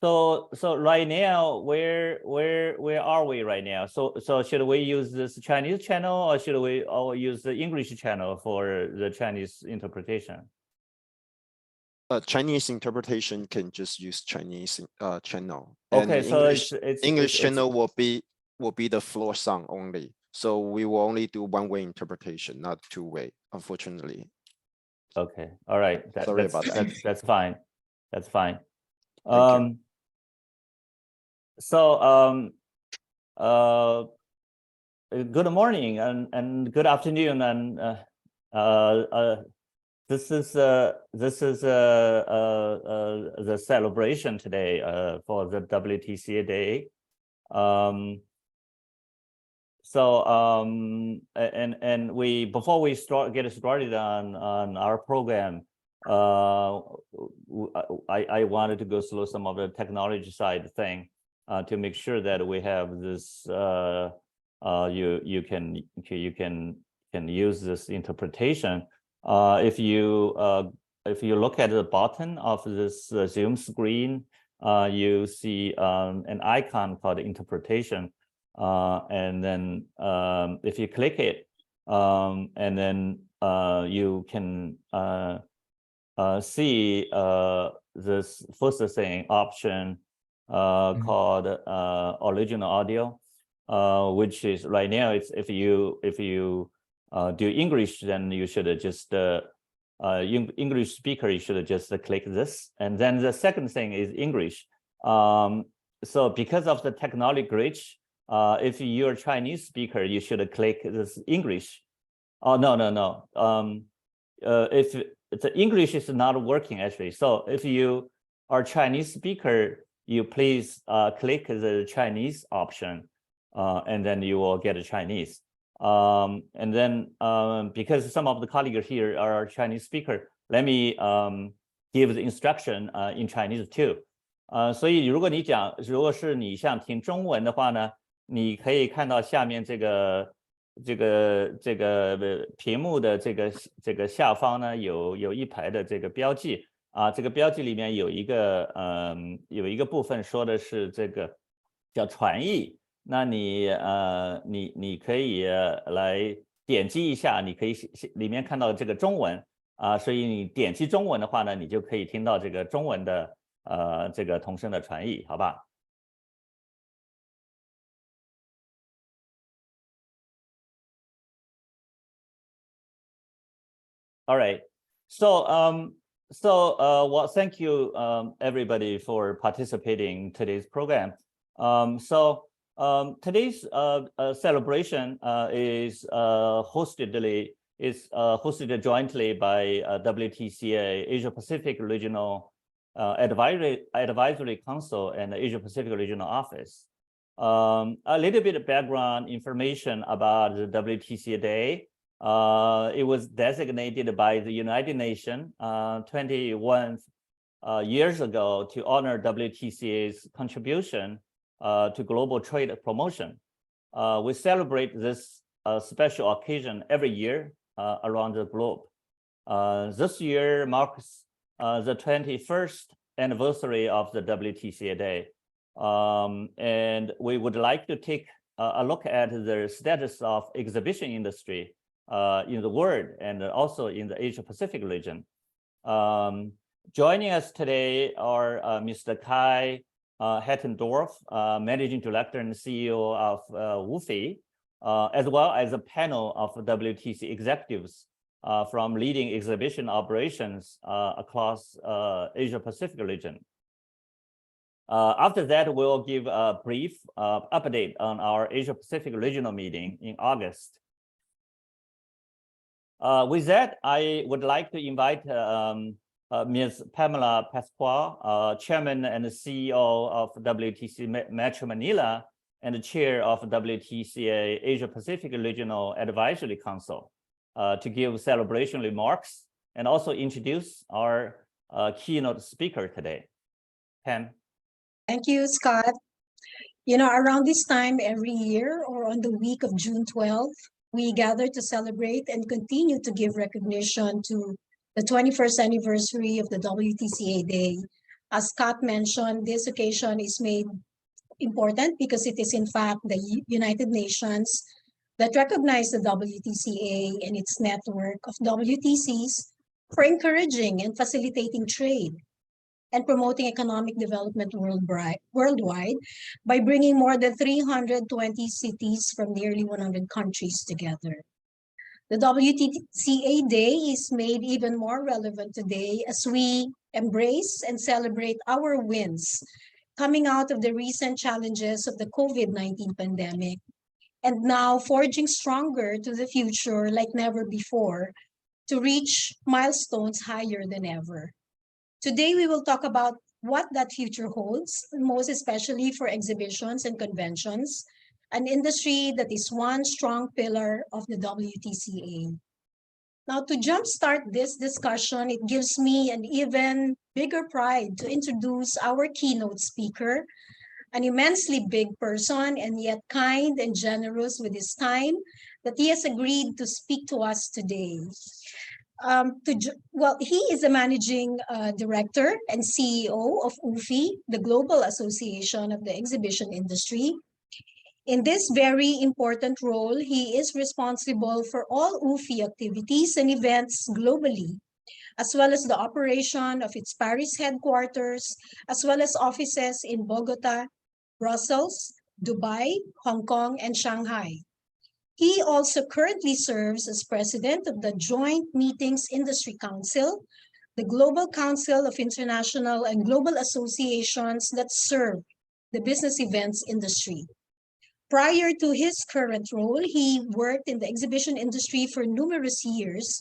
So right now, where are we right now? So should we use this Chinese channel, or should we all use the English channel for the Chinese interpretation? Chinese interpretation can just use Chinese channel. Okay, and so English channel will be the floor song only. So we will only do one-way interpretation, not two-way, unfortunately. Okay, all right. Sorry about that. That's fine. That's fine. Thank you. So good morning and good afternoon, and this is the celebration today for the WTCA Day. And we, before we get started on our program, I wanted to go through some of the technology side thing to make sure that we have this. You can use this interpretation. If you look at the bottom of this Zoom screen, you see an icon called interpretation. And then if you click it, and then you can see this first thing option called original audio, which is right now, it's if you do English, then you should just English speaker, you should just click this. And then the second thing is English. So because of the technology glitch, if you're a Chinese speaker, you should click this English. Oh, no. If the English is not working actually. So if you are Chinese speaker, you please click the Chinese option, and then you will get a Chinese. And then because some of the colleagues here are Chinese speaker, let me give the instruction in Chinese too. 所以如果是你想听中文的话呢，你可以看到下面这个屏幕的这个下方呢，有一排的这个标记啊，这个标记里面有一个部分说的是这个叫传译，那你可以来点击一下，你可以里面看到这个中文啊，所以你点击中文的话呢，你就可以听到这个中文的这个同声的传译，好吧？ All right. So well, thank you everybody for participating in today's program. Today's celebration is hosted jointly by WTCA Asia Pacific Regional Advisory Council and the Asia Pacific Regional Office. A little bit of background information about the WTCA Day. It was designated by the United Nations 21 years ago to honor WTCA's contribution to global trade promotion. We celebrate this special occasion every year around the globe. This year marks the 21st anniversary of the WTCA Day. And we would like to take a look at the status of exhibition industry in the world and also in the Asia Pacific region. Joining us today are Mr. Kai Hattendorf, Managing Director and CEO of WFI, as well as a panel of WTC executives from leading exhibition operations across Asia Pacific region. After that, we'll give a brief update on our Asia Pacific regional meeting in August. With that, I would like to invite Ms. Pamela Pasquale, Chairman and CEO of WTC Metro Manila and the Chair of WTCA Asia Pacific Regional Advisory Council, to give celebration remarks and also introduce our keynote speaker today. Pam. Thank you, Scott. You know, around this time every year or on the week of June 12th, we gather to celebrate and continue to give recognition to the 21st anniversary of the WTCA Day. As Scott mentioned, this occasion is made important because it is in fact the United Nations that recognize the WTCA and its network of WTCs for encouraging and facilitating trade and promoting economic development worldwide by bringing more than 320 cities from nearly 100 countries together. The WTCA Day is made even more relevant today as we embrace and celebrate our wins coming out of the recent challenges of the COVID-19 pandemic, and now forging stronger to the future like never before to reach milestones higher than ever. Today, we will talk about what that future holds, most especially for exhibitions and conventions, an industry that is one strong pillar of the WTCA. Now, to jumpstart this discussion, it gives me an even bigger pride to introduce our keynote speaker, an immensely big person and yet kind and generous with his time that he has agreed to speak to us today. He is the managing director and CEO of UFI, the Global Association of the Exhibition Industry. In this very important role, he is responsible for all UFI activities and events globally, as well as the operation of its Paris headquarters, as well as offices in Bogota, Brussels, Dubai, Hong Kong, and Shanghai. He also currently serves as president of the Joint Meetings Industry Council, the Global Council of International and Global Associations that serve the business events industry. Prior to his current role, he worked in the exhibition industry for numerous years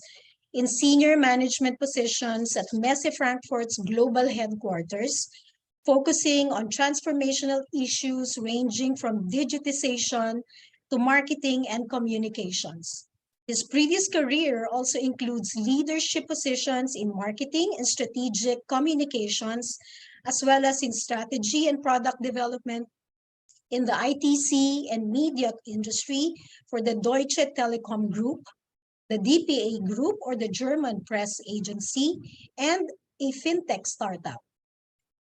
in senior management positions at Messe Frankfurt's global headquarters, focusing on transformational issues ranging from digitization to marketing and communications. His previous career also includes leadership positions in marketing and strategic communications, as well as in strategy and product development in the ITC and media industry for the Deutsche Telekom Group, the DPA Group or the German press agency, and a fintech startup.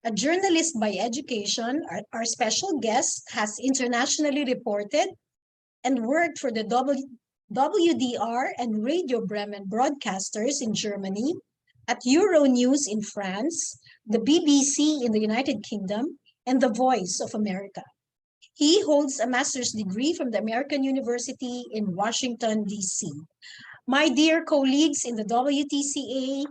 A journalist by education, our special guest has internationally reported and worked for the WDR and Radio Bremen broadcasters in Germany, at Euronews in France, the BBC in the United Kingdom, and The Voice of America. He holds a master's degree from the American University in Washington, D.C. My dear colleagues in the WTCA,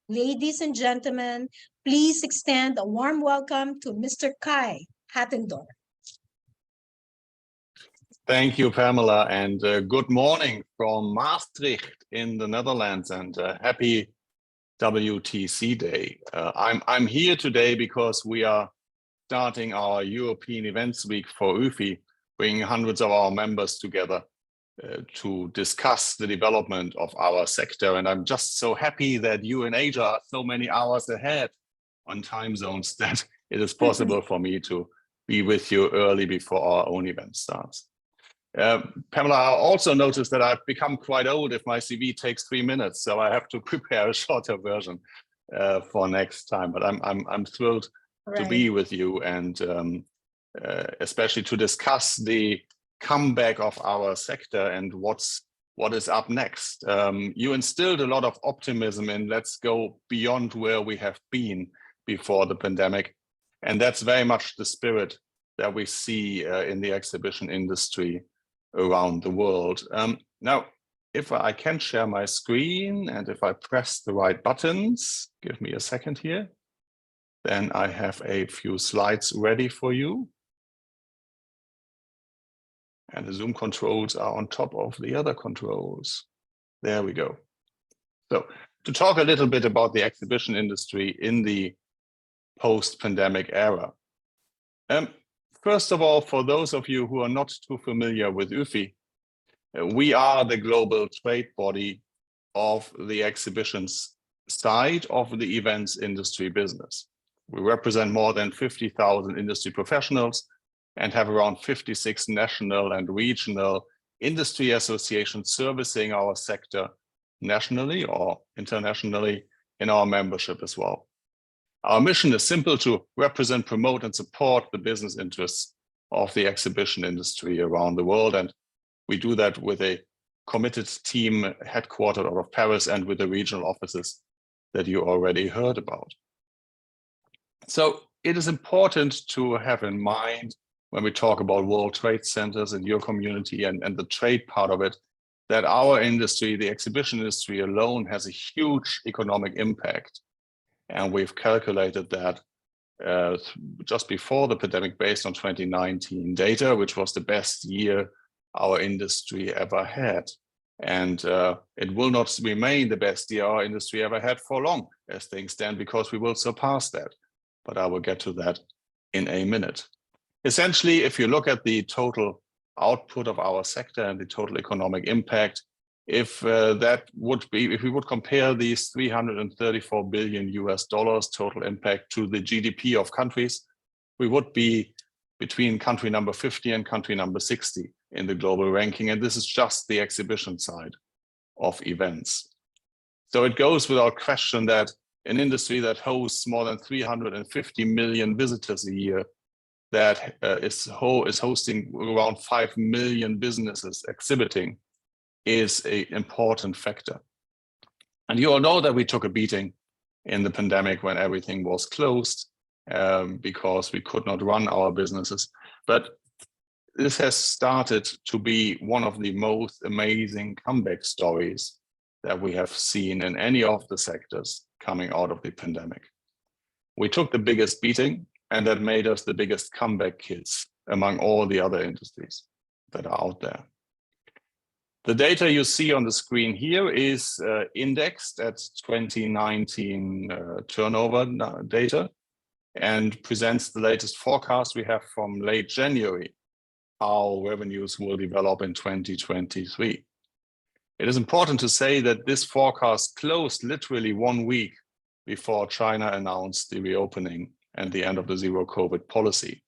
ladies and gentlemen, please extend a warm welcome to Mr. Kai Hattendorf. Thank you, Pamela, and good morning from Maastricht in the Netherlands, and happy WTC Day. I'm here today because we are starting our European Events Week for UFI, bringing hundreds of our members together to discuss the development of our sector. And I'm just so happy that you in Asia are so many hours ahead on time zones that it is possible for me to be with you early before our own event starts. Pamela, I also noticed that I've become quite old if my CV takes 3 minutes, so I have to prepare a shorter version for next time. But I'm thrilled to be with you, and especially to discuss the comeback of our sector and what is up next. You instilled a lot of optimism in let's go beyond where we have been before the pandemic, and that's very much the spirit that we see in the exhibition industry around the world. Now, if I can share my screen and if I press the right buttons, give me a second here, then I have a few slides ready for you. And the Zoom controls are on top of the other controls. There we go. So to talk a little bit about the exhibition industry in the post-pandemic era. First of all, for those of you who are not too familiar with UFI, we are the global trade body of the exhibitions side of the events industry business. We represent more than 50,000 industry professionals and have around 56 national and regional industry associations servicing our sector nationally or internationally in our membership as well. Our mission is simple: to represent, promote, and support the business interests of the exhibition industry around the world. And we do that with a committed team headquartered out of Paris and with the regional offices that you already heard about. So it is important to have in mind when we talk about World Trade Centers in your community and the trade part of it, that our industry, the exhibition industry alone, has a huge economic impact. And we've calculated that just before the pandemic based on 2019 data, which was the best year our industry ever had. And it will not remain the best year our industry ever had for long as things stand, because we will surpass that. But I will get to that in a minute. Essentially, if you look at the total output of our sector and the total economic impact, if we would compare these $334 billion total impact to the GDP of countries, we would be between country number 50 and country number 60 in the global ranking. And this is just the exhibition side of events. So it goes without question that an industry that hosts more than 350 million visitors a year, that is hosting around 5 million businesses exhibiting, is an important factor. And you all know that we took a beating in the pandemic when everything was closed because we could not run our businesses. But this has started to be one of the most amazing comeback stories that we have seen in any of the sectors coming out of the pandemic. We took the biggest beating, and that made us the biggest comeback kids among all the other industries that are out there. The data you see on the screen here is indexed at 2019 turnover data and presents the latest forecast we have from late January, how revenues will develop in 2023. It is important to say that this forecast closed literally 1 week before China announced the reopening and the end of the zero COVID policy.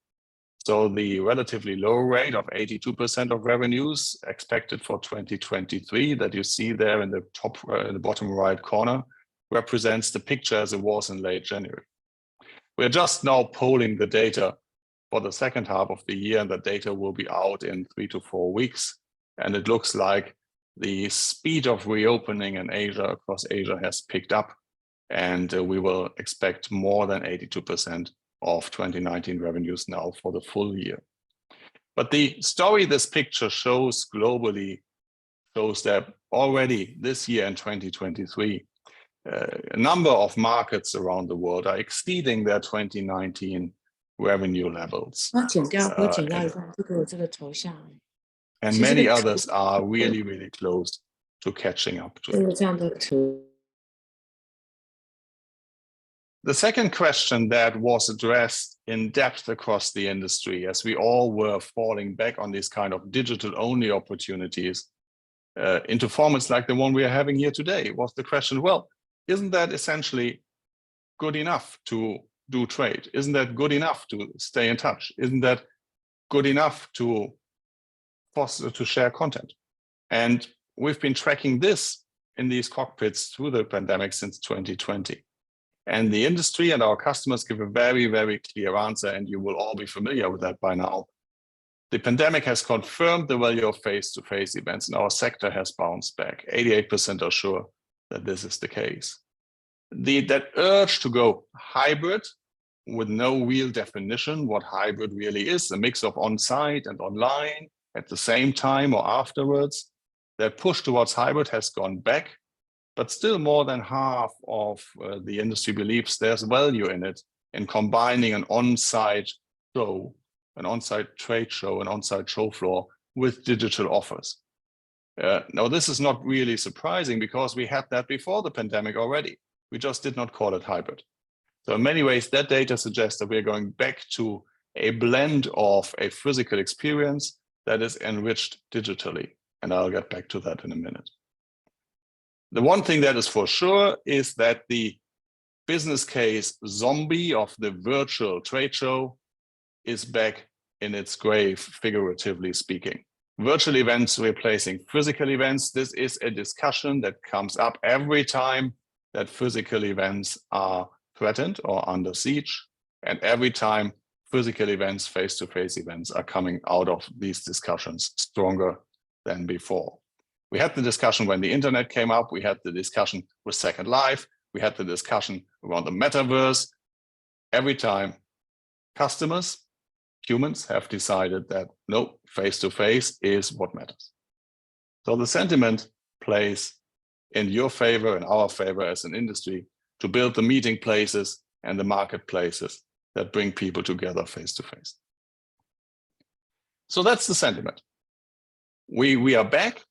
So the relatively low rate of 82% of revenues expected for 2023 that you see there in the top, in the bottom right corner, represents the picture as it was in late January. We're just now polling the data for the second half of the year, and the data will be out in 3 to 4 weeks. And it looks like the speed of reopening in Asia, across Asia, has picked up, and we will expect more than 82% of 2019 revenues now for the full year. But the story this picture shows globally shows that already this year in 2023, a number of markets around the world are exceeding their 2019 revenue levels. And many others are really, really close to catching up to it. The second question that was addressed in depth across the industry, as we all were falling back on these kind of digital-only opportunities into formats like the one we are having here today, was the question, well, isn't that essentially good enough to do trade? Isn't that good enough to stay in touch? Isn't that good enough to foster, to share content? And we've been tracking this in these cockpits through the pandemic since 2020. And the industry and our customers give a very, very clear answer, and you will all be familiar with that by now. The pandemic has confirmed the value of face-to-face events, and our sector has bounced back. 88% are sure that this is the case. That urge to go hybrid, with no real definition what hybrid really is, a mix of on-site and online at the same time or afterwards, that push towards hybrid has gone back. But still more than half of the industry believes there's value in it, in combining an on-site show, an on-site trade show, an on-site show floor with digital offers. Now, this is not really surprising because we had that before the pandemic already. We just did not call it hybrid. So in many ways, that data suggests that we're going back to a blend of a physical experience that is enriched digitally. And I'll get back to that in a minute. The one thing that is for sure is that the business case zombie of the virtual trade show is back in its grave, figuratively speaking. Virtual events replacing physical events. This is a discussion that comes up every time that physical events are threatened or under siege. And every time physical events, face-to-face events are coming out of these discussions stronger than before. We had the discussion when the internet came up. We had the discussion with Second Life. We had the discussion around the metaverse. Every time customers, humans have decided that no, face-to-face is what matters. So the sentiment plays in your favor and our favor as an industry to build the meeting places and the marketplaces that bring people together face-to-face. So that's the sentiment. We are back.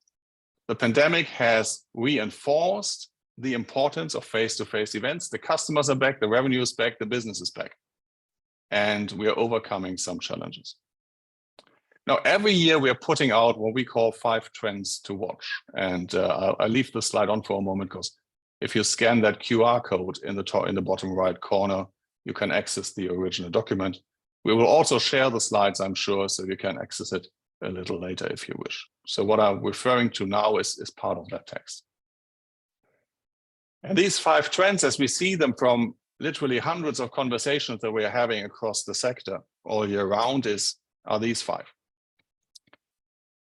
The pandemic has reinforced the importance of face-to-face events. The customers are back, the revenue is back, the business is back. And we are overcoming some challenges. Now, every year we are putting out what we call 5 trends to watch. And I'll leave the slide on for a moment, because if you scan that QR code in the bottom right corner, you can access the original document. We will also share the slides, I'm sure, so you can access it a little later if you wish. So what I'm referring to now is part of that text. And these 5 trends, as we see them from literally hundreds of conversations that we are having across the sector all year round, are these 5.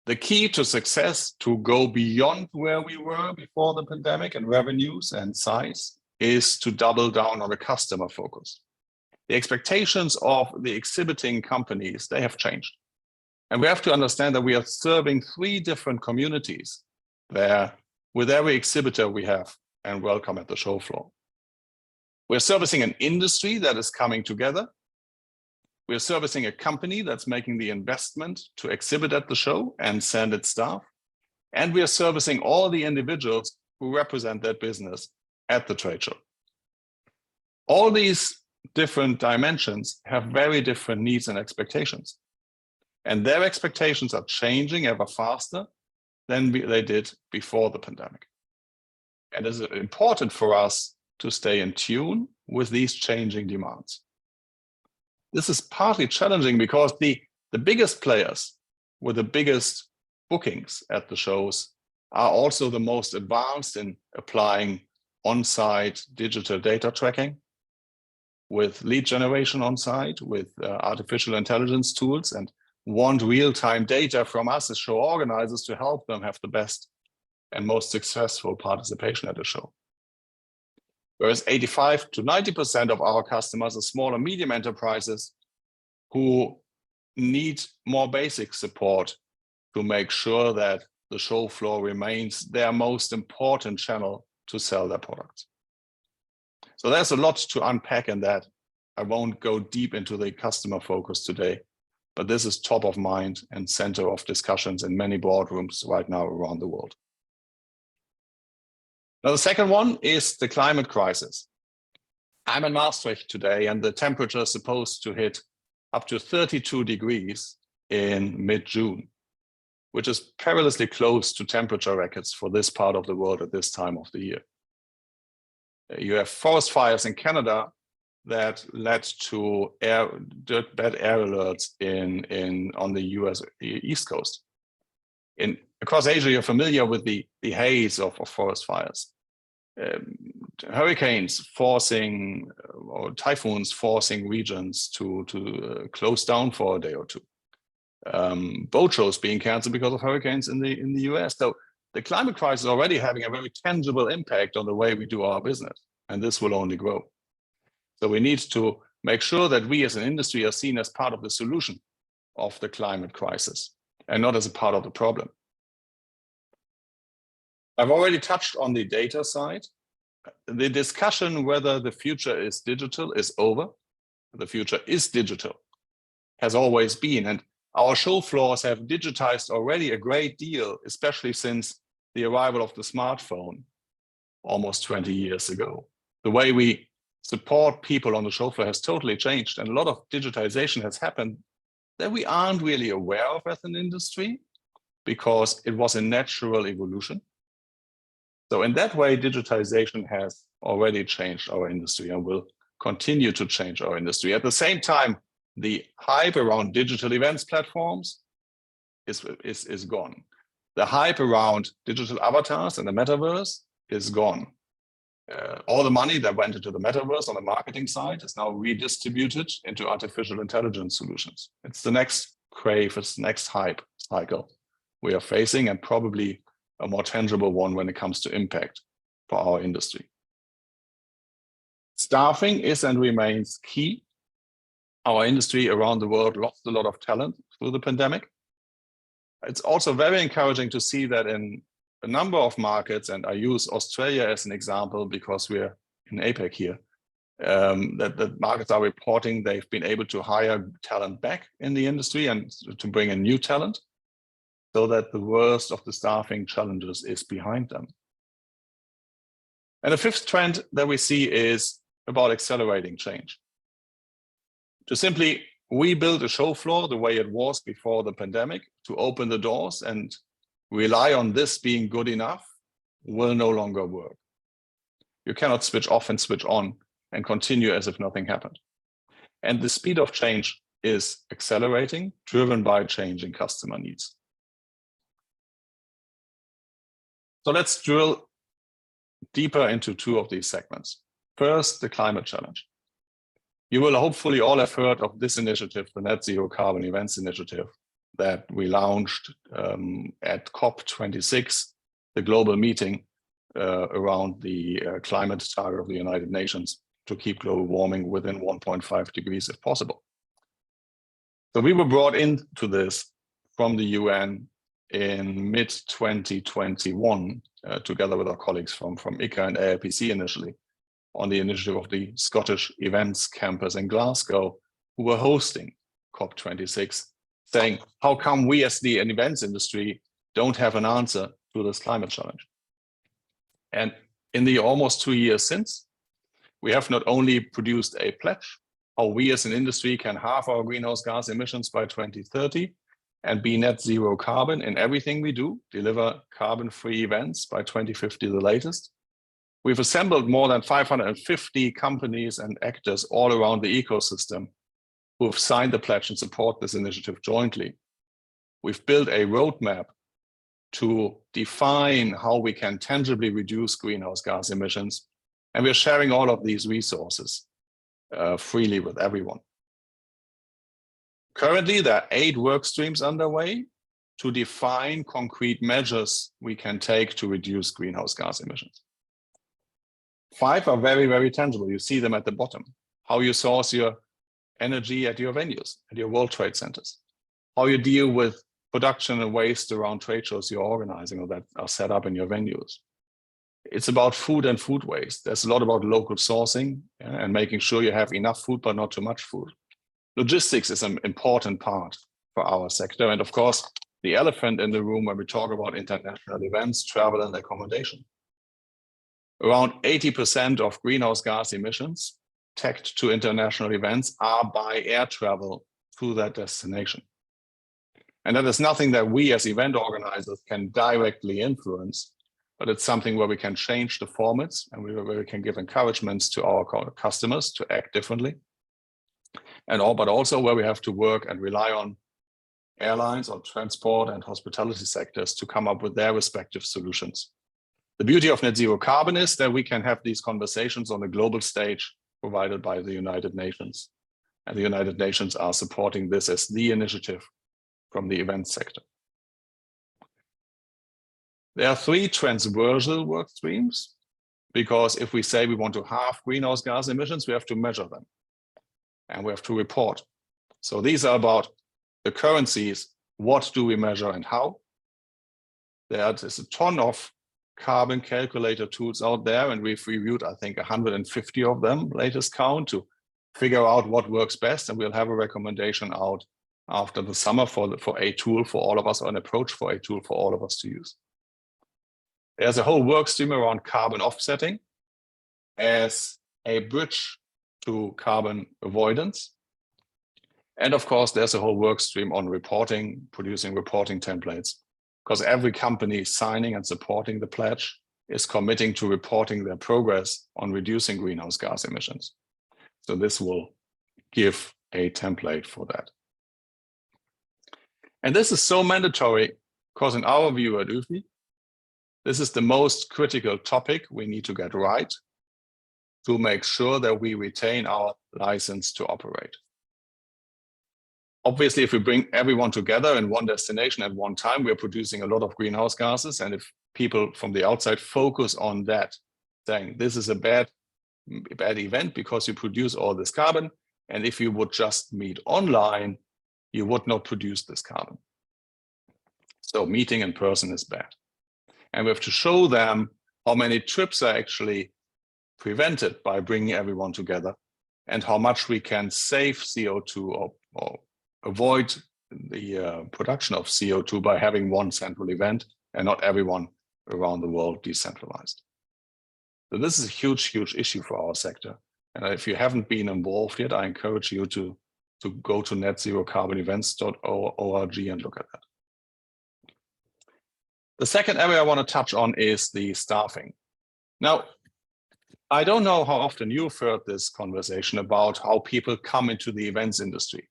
The key to success, to go beyond where we were before the pandemic in revenues and size, is to double down on the customer focus. The expectations of the exhibiting companies, they have changed. And we have to understand that we are serving 3 different communities there with every exhibitor we have and welcome at the show floor. We're servicing an industry that is coming together. We're servicing a company that's making the investment to exhibit at the show and send its staff. And we are servicing all the individuals who represent that business at the trade show. All these different dimensions have very different needs and expectations. And their expectations are changing ever faster than they did before the pandemic. And it's important for us to stay in tune with these changing demands. This is partly challenging because the biggest players with the biggest bookings at the shows are also the most advanced in applying on-site digital data tracking, with lead generation on-site, with artificial intelligence tools, and want real-time data from us as show organizers to help them have the best and most successful participation at a show. Whereas 85 to 90% of our customers are small and medium enterprises who need more basic support to make sure that the show floor remains their most important channel to sell their products. So there's a lot to unpack in that. I won't go deep into the customer focus today, but this is top of mind and center of discussions in many boardrooms right now around the world. Now, the second one is the climate crisis. I'm in Maastricht today, and the temperature is supposed to hit up to 32 degrees in mid-June, which is perilously close to temperature records for this part of the world at this time of the year. You have forest fires in Canada that led to bad air alerts on the US East Coast. Across Asia, you're familiar with the haze of forest fires. Hurricanes forcing, or typhoons forcing regions to close down for a day or two. Boat shows being canceled because of hurricanes in the US. So the climate crisis is already having a very tangible impact on the way we do our business, and this will only grow. So we need to make sure that we as an industry are seen as part of the solution of the climate crisis and not as a part of the problem. I've already touched on the data side. The discussion whether the future is digital is over. The future is digital, has always been. And our show floors have digitized already a great deal, especially since the arrival of the smartphone almost 20 years ago. The way we support people on the show floor has totally changed, and a lot of digitization has happened that we aren't really aware of as an industry because it was a natural evolution. So in that way, digitization has already changed our industry and will continue to change our industry. At the same time, the hype around digital events platforms is gone. The hype around digital avatars and the metaverse is gone. all the money that went into the metaverse on the marketing side is now redistributed into artificial intelligence solutions. It's the next crave, it's the next hype cycle we are facing, and probably a more tangible one when it comes to impact for our industry. Staffing is and remains key. Our industry around the world lost a lot of talent through the pandemic. It's also very encouraging to see that in a number of markets, and I use Australia as an example because we're in APAC here, that the markets are reporting they've been able to hire talent back in the industry and to bring in new talent, so that the worst of the staffing challenges is behind them. And the fifth trend that we see is about accelerating change. To simply rebuild a show floor the way it was before the pandemic, to open the doors and rely on this being good enough will no longer work. You cannot switch off and switch on and continue as if nothing happened. And the speed of change is accelerating, driven by changing customer needs. So let's drill deeper into two of these segments. First, the climate challenge. You will hopefully all have heard of this initiative, the Net Zero Carbon Events Initiative, that we launched at COP26, the global meeting around the climate target of the United Nations to keep global warming within 1.5 degrees if possible. So we were brought into this from the UN in mid-2021, together with our colleagues from ICA and APC initially, on the initiative of the Scottish Events Campus in Glasgow, who were hosting COP26, saying, how come we as the events industry don't have an answer to this climate challenge? And in the almost 2 years since, we have not only produced a pledge, how we as an industry can halve our greenhouse gas emissions by 2030 and be net zero carbon in everything we do, deliver carbon-free events by 2050 the latest. We've assembled more than 550 companies and actors all around the ecosystem who have signed the pledge and support this initiative jointly. We've built a roadmap to define how we can tangibly reduce greenhouse gas emissions, and we're sharing all of these resources freely with everyone. Currently, there are 8 work streams underway to define concrete measures we can take to reduce greenhouse gas emissions. 5 are very, very tangible. You see them at the bottom. How you source your energy at your venues, at your World Trade Centers. How you deal with production and waste around trade shows you're organizing or that are set up in your venues. It's about food and food waste. There's a lot about local sourcing and making sure you have enough food, but not too much food. Logistics is an important part for our sector. And of course, the elephant in the room when we talk about international events, travel and accommodation. Around 80% of greenhouse gas emissions tagged to international events are by air travel to that destination. And that is nothing that we as event organizers can directly influence, but it's something where we can change the formats and where we can give encouragements to our customers to act differently. But also where we have to work and rely on airlines or transport and hospitality sectors to come up with their respective solutions. The beauty of net zero carbon is that we can have these conversations on a global stage provided by the United Nations. And the United Nations are supporting this as the initiative from the event sector. There are 3 transversal work streams, because if we say we want to halve greenhouse gas emissions, we have to measure them and we have to report. So these are about the currencies, what do we measure and how? There is a ton of carbon calculator tools out there, and we've reviewed, I think, 150 of them, latest count, to figure out what works best, and we'll have a recommendation out after the summer for a tool for all of us, or an approach for a tool for all of us to use. There's a whole work stream around carbon offsetting as a bridge to carbon avoidance. And of course, there's a whole work stream on reporting, producing reporting templates, because every company signing and supporting the pledge is committing to reporting their progress on reducing greenhouse gas emissions. So this will give a template for that. And this is so mandatory because in our view at UFI, this is the most critical topic we need to get right to make sure that we retain our license to operate. Obviously, if we bring everyone together in one destination at one time, we're producing a lot of greenhouse gases. And if people from the outside focus on that, saying this is a bad event because you produce all this carbon, and if you would just meet online, you would not produce this carbon. So meeting in person is bad. And we have to show them how many trips are actually prevented by bringing everyone together and how much we can save CO2 or avoid the production of CO2 by having one central event and not everyone around the world decentralized. So this is a huge, huge issue for our sector. And if you haven't been involved yet, I encourage you to go to netzerocarbonevents.org and look at that. The second area I want to touch on is the staffing. Now, I don't know how often you've heard this conversation about how people come into the events industry.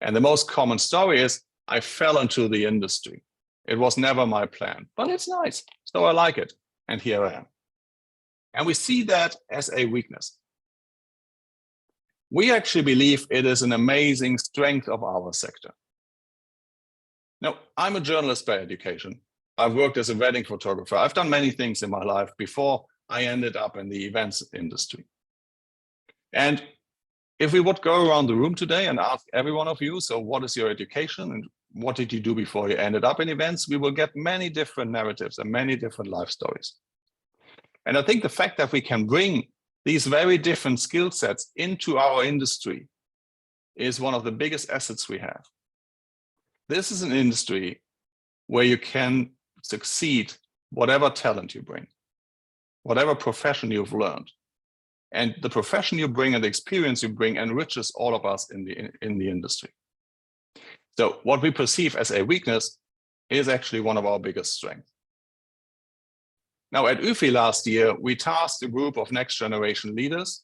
And the most common story is, I fell into the industry. It was never my plan, but it's nice, so I like it, and here I am. And we see that as a weakness. We actually believe it is an amazing strength of our sector. Now, I'm a journalist by education. I've worked as a wedding photographer. I've done many things in my life before I ended up in the events industry. And if we would go around the room today and ask every one of you, so what is your education and what did you do before you ended up in events, we will get many different narratives and many different life stories. And I think the fact that we can bring these very different skill sets into our industry is one of the biggest assets we have. This is an industry where you can succeed whatever talent you bring, whatever profession you've learned. And the profession you bring and the experience you bring enriches all of us in the industry. So what we perceive as a weakness is actually one of our biggest strengths. Now at UFI last year, we tasked a group of next generation leaders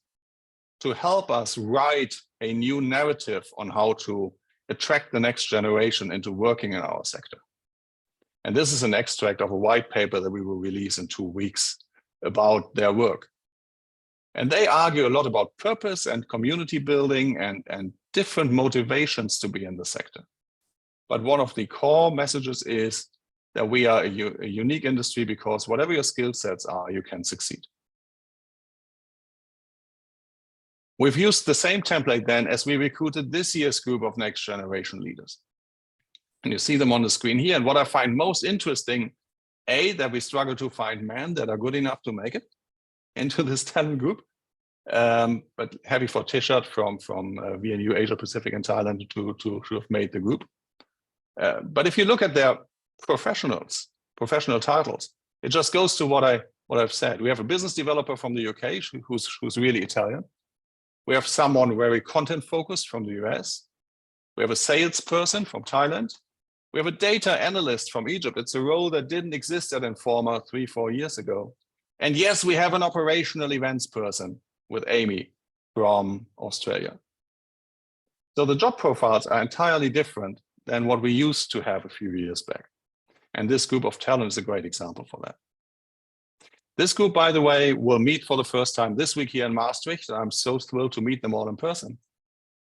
to help us write a new narrative on how to attract the next generation into working in our sector. And this is an extract of a white paper that we will release in 2 weeks about their work. And they argue a lot about purpose and community building and different motivations to be in the sector. But one of the core messages is that we are a unique industry because whatever your skill sets are, you can succeed. We've used the same template then as we recruited this year's group of next generation leaders. And you see them on the screen here. And what I find most interesting, that we struggle to find men that are good enough to make it into this talent group. But happy for Tishat from VNU Asia Pacific and Thailand to have made the group. But if you look at their professional titles, it just goes to what I've said. We have a business developer from the UK who's really Italian. We have someone very content focused from the US. We have a salesperson from Thailand. We have a data analyst from Egypt. It's a role that didn't exist at Informa 3-4 years ago. And yes, we have an operational events person with Amy from Australia. So the job profiles are entirely different than what we used to have a few years back. And this group of talent is a great example for that. This group, by the way, will meet for the first time this week here in Maastricht. I'm so thrilled to meet them all in person.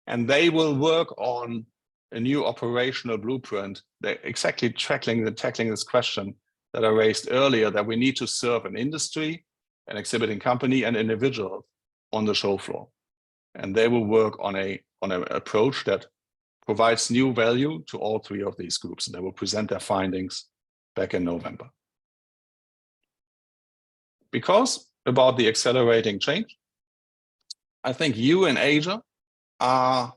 And they will work on a new operational blueprint. They're exactly tackling this question that I raised earlier, that we need to serve an industry, an exhibiting company, and individuals on the show floor. And they will work on an approach that provides new value to all 3 of these groups. And they will present their findings back in November. Because about the accelerating change, I think you in Asia are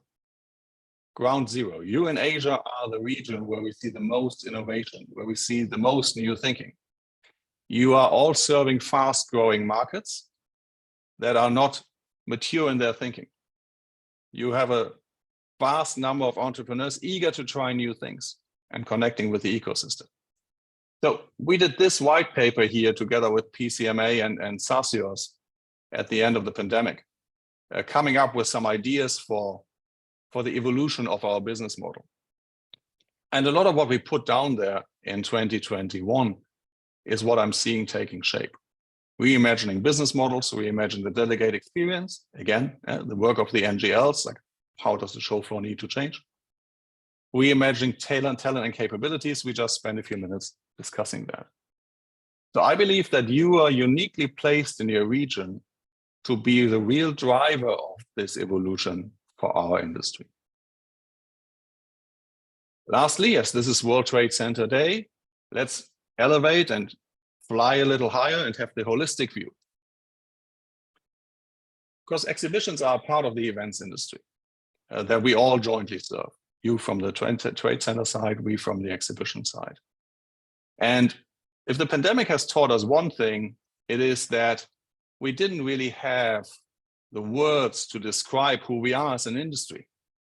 ground zero. You in Asia are the region where we see the most innovation, where we see the most new thinking. You are all serving fast-growing markets that are not mature in their thinking. You have a vast number of entrepreneurs eager to try new things and connecting with the ecosystem. So we did this white paper here together with PCMA and Sasios at the end of the pandemic, coming up with some ideas for the evolution of our business model. And a lot of what we put down there in 2021 is what I'm seeing taking shape. reimagining business models, reimagine the delegate experience, again, the work of the NGLs, like how does the show floor need to change? Reimagining talent and capabilities, we just spent a few minutes discussing that. So I believe that you are uniquely placed in your region to be the real driver of this evolution for our industry. Lastly, as this is World Trade Center Day, let's elevate and fly a little higher and have the holistic view. Because exhibitions are part of the events industry that we all jointly serve. You from the trade center side, we from the exhibition side. And if the pandemic has taught us one thing, it is that we didn't really have the words to describe who we are as an industry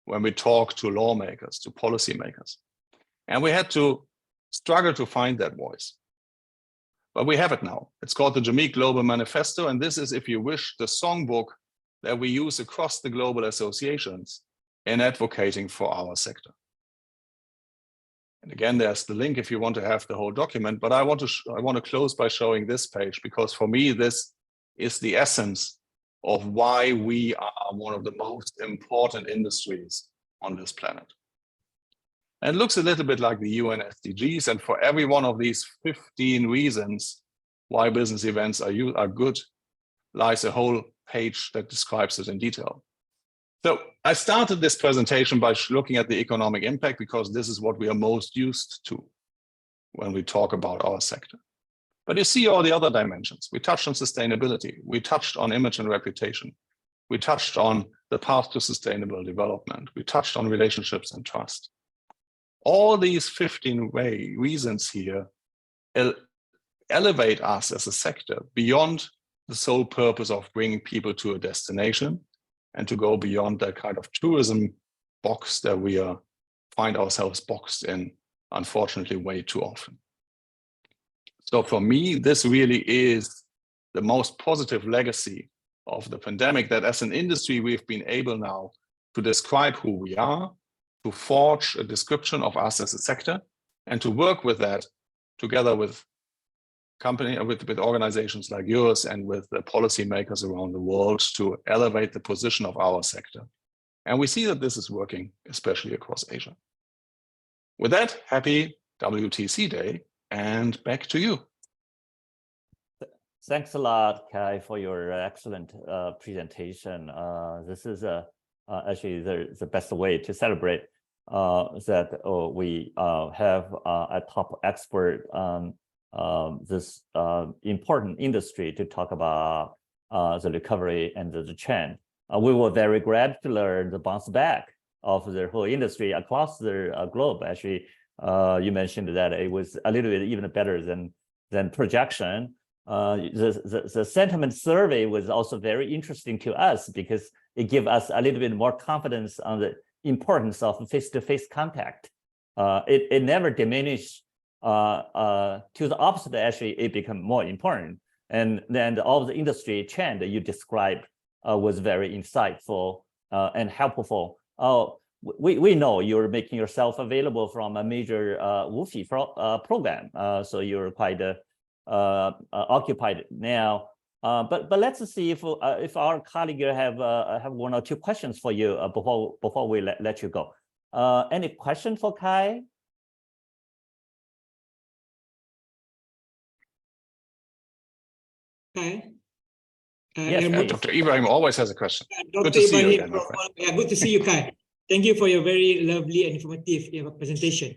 when we talk to lawmakers, to policymakers. And we had to struggle to find that voice. But we have it now. It's called the GMIC Global Manifesto. And this is, if you wish, the songbook that we use across the global associations in advocating for our sector. And again, there's the link if you want to have the whole document, but I want to close by showing this page, because for me, this is the essence of why we are one of the most important industries on this planet. And it looks a little bit like the UN SDGs, and for every one of these 15 reasons why business events are good, lies a whole page that describes it in detail. So I started this presentation by looking at the economic impact, because this is what we are most used to when we talk about our sector. But you see all the other dimensions. We touched on sustainability. We touched on image and reputation. We touched on the path to sustainable development. We touched on relationships and trust. All these 15 reasons here elevate us as a sector beyond the sole purpose of bringing people to a destination, and to go beyond that kind of tourism box that we find ourselves boxed in, unfortunately, way too often. So for me, this really is the most positive legacy of the pandemic, that as an industry, we've been able now to describe who we are, to forge a description of us as a sector, and to work with that together with with organizations like yours and with the policymakers around the world to elevate the position of our sector. And we see that this is working, especially across Asia. With that, happy WTC Day, and back to you. Thanks a lot, Kai, for your excellent presentation. This is actually the best way to celebrate that we have a top expert on this important industry to talk about the recovery and the trend. We were very glad to learn the bounce back of the whole industry across the globe. Actually, you mentioned that it was a little bit even better than projection. The sentiment survey was also very interesting to us, because it gave us a little bit more confidence on the importance of face-to-face contact. It never diminished. To the opposite, actually, it became more important. And then all the industry trend that you described was very insightful and helpful. We know you're making yourself available from a major WFI program, so you're quite occupied now. But let's see if our colleague have one or two questions for you before we let you go. Any question for Kai? Hi. Yes, Dr. Ibrahim always has a question. Dr. Good to see you Ibrahim, again. good to see you, Kai. Thank you for your very lovely and informative presentation.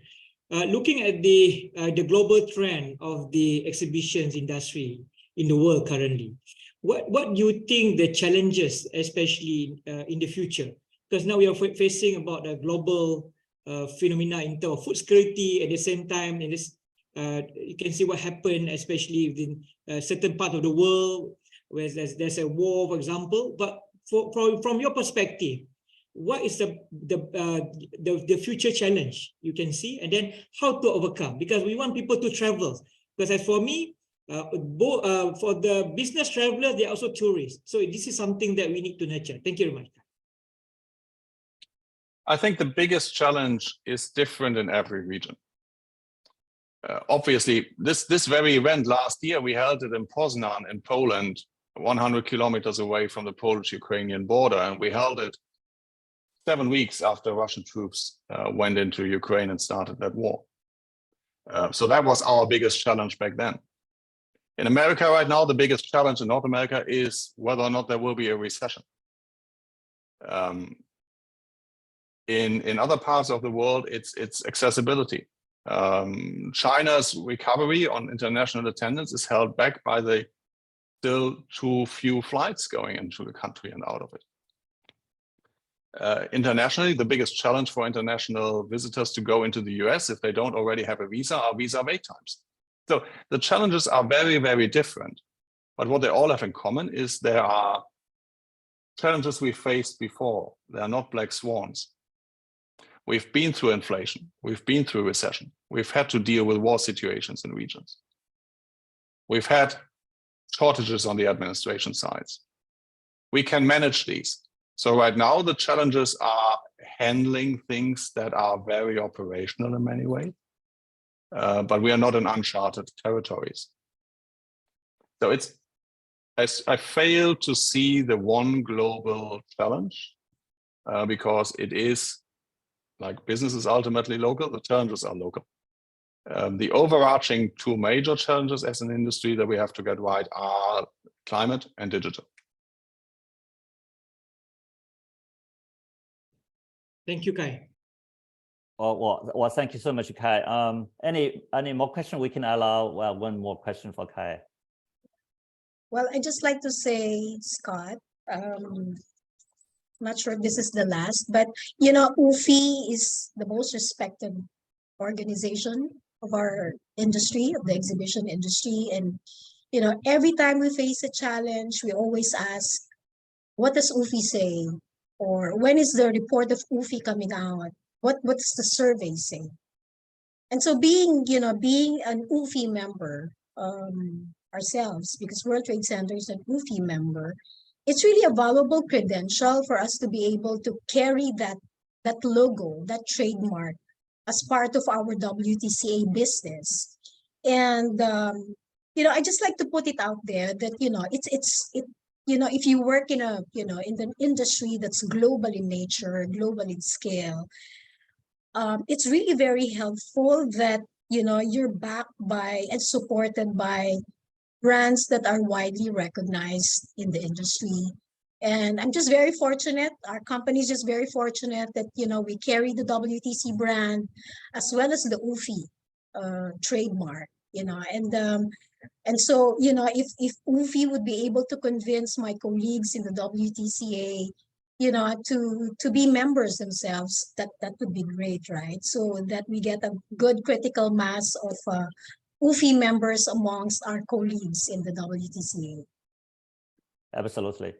Looking at the global trend of the exhibitions industry in the world currently, what do you think the challenges, especially in the future? Because now we are facing about a global phenomena in terms of food security. At the same time, in this, you can see what happened, especially within a certain part of the world where there's a war, for example. But from your perspective, what is the future challenge you can see, and then how to overcome? Because we want people to travel. Because as for me, for the business travelers, they are also tourists. So this is something that we need to nurture. Thank you very much. I think the biggest challenge is different in every region. obviously, this very event last year, we held it in Poznan in Poland, 100 kilometers away from the Polish-Ukrainian border, and we held it 7 weeks after Russian troops went into Ukraine and started that war. So that was our biggest challenge back then. In America right now, the biggest challenge in North America is whether or not there will be a recession. In other parts of the world, it's accessibility. China's recovery on international attendance is held back by the still too few flights going into the country and out of it. Internationally, the biggest challenge for international visitors to go into the US, if they don't already have a visa, are visa wait times. So the challenges are very, very different. But what they all have in common is there are challenges we faced before. They are not black swans. We've been through inflation. We've been through recession. We've had to deal with war situations in regions. We've had shortages on the administration sides. We can manage these. So right now, the challenges are handling things that are very operational in many ways, but we are not in uncharted territories. So I fail to see the one global challenge because it is like business is ultimately local, the challenges are local. The overarching two major challenges as an industry that we have to get right are climate and digital. Thank you, Kai. Well, thank you so much, Kai. Any more question? We can allow one more question for Kai. Well, I just like to say, Scott, not sure if this is the last, but you know, UFI is the most respected organization of our industry, of the exhibition industry. And you know, every time we face a challenge, we always ask, what does UFI say? Or when is the report of UFI coming out? What's the survey say? And so being an UFI member ourselves, because World Trade Center is an UFI member, it's really a valuable credential for us to be able to carry that logo, that trademark, as part of our WTCA business. And you know, I just like to put it out there that you know, you know, if you work in a in the industry that's global in nature, global in scale, it's really very helpful that you know you're backed by and supported by brands that are widely recognized in the industry. And I'm just very fortunate, our company is just very fortunate that, you know, we carry the WTC brand as well as the UFI trademark, you know, and so, you know, if UFI would be able to convince my colleagues in the WTCA, you know, to be members themselves, that would be great, right? So that we get a good critical mass of UFI members amongst our colleagues in the WTCA. Absolutely.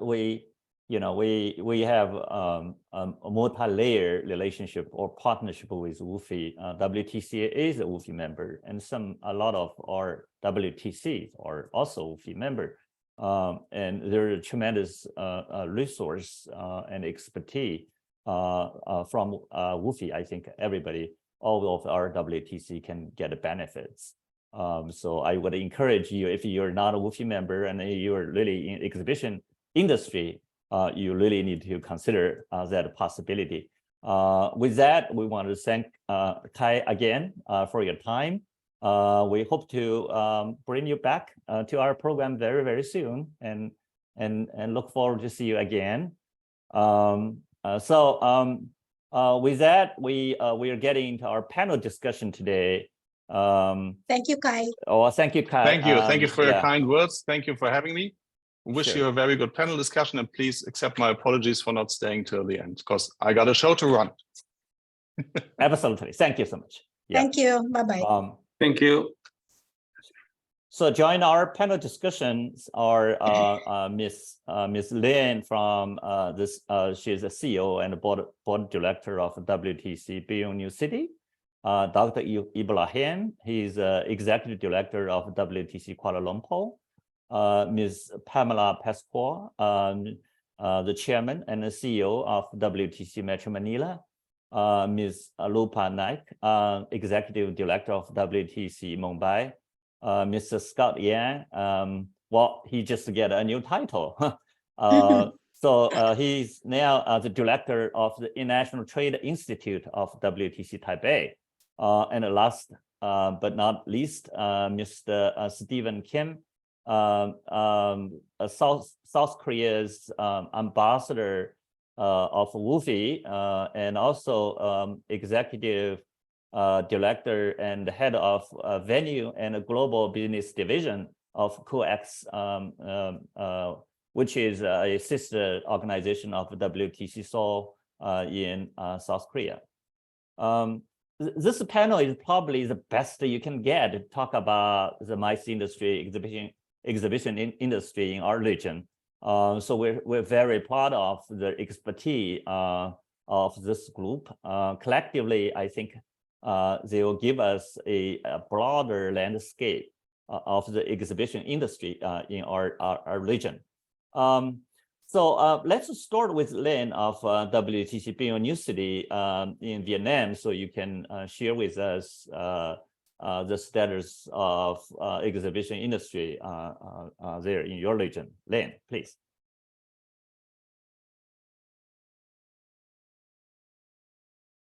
We have a multi-layer relationship or partnership with UFI. WTCA is a UFI member, and a lot of our WTCs are also UFI member. And there's a tremendous resource and expertise from UFI. I think all of our WTC can get the benefits. So I would encourage you, if you're not a UFI member and you're really in exhibition industry, you really need to consider that possibility. With that, we want to thank Kai again for your time. We hope to bring you back to our program very, very soon, and look forward to see you again. With that, we are getting into our panel discussion today. Thank you, Kai. Oh, thank you, Kai. Thank you for your kind words. Thank you for having me. Wish you a very good panel discussion, and please accept my apologies for not staying till the end, because I got a show to run. Absolutely. Thank you so much. Yeah. Thank you. Bye-bye. Thank you. So join our panel discussions are Miss Lin from she's the CEO and board director of WTC Beyond New City. Dr. Ibrahim, he's executive director of WTC Kuala Lumpur. Ms. Pamela Pascual, the chairman and the CEO of WTC Metro Manila. Ms. Lupa Naik, Executive Director of WTC Mumbai, Mr. Scott Yan, well, he just get a new title. So he's now the director of the International Trade Institute of WTC Taipei. And last but not least, Mr. Stephen Kim, South Korea's ambassador of WFI, and also executive director and head of venue and global business division of COEX, which is a sister organization of WTC Seoul in South Korea. This panel is probably the best you can get to talk about the MICE industry, exhibition industry in our region. So we're very proud of the expertise of this group. Collectively, I think they will give us a broader landscape of the exhibition industry in our region. So let's start with Lynn of WTC University in Vietnam, so you can share with us the status of exhibition industry there in your region. Lynn, please.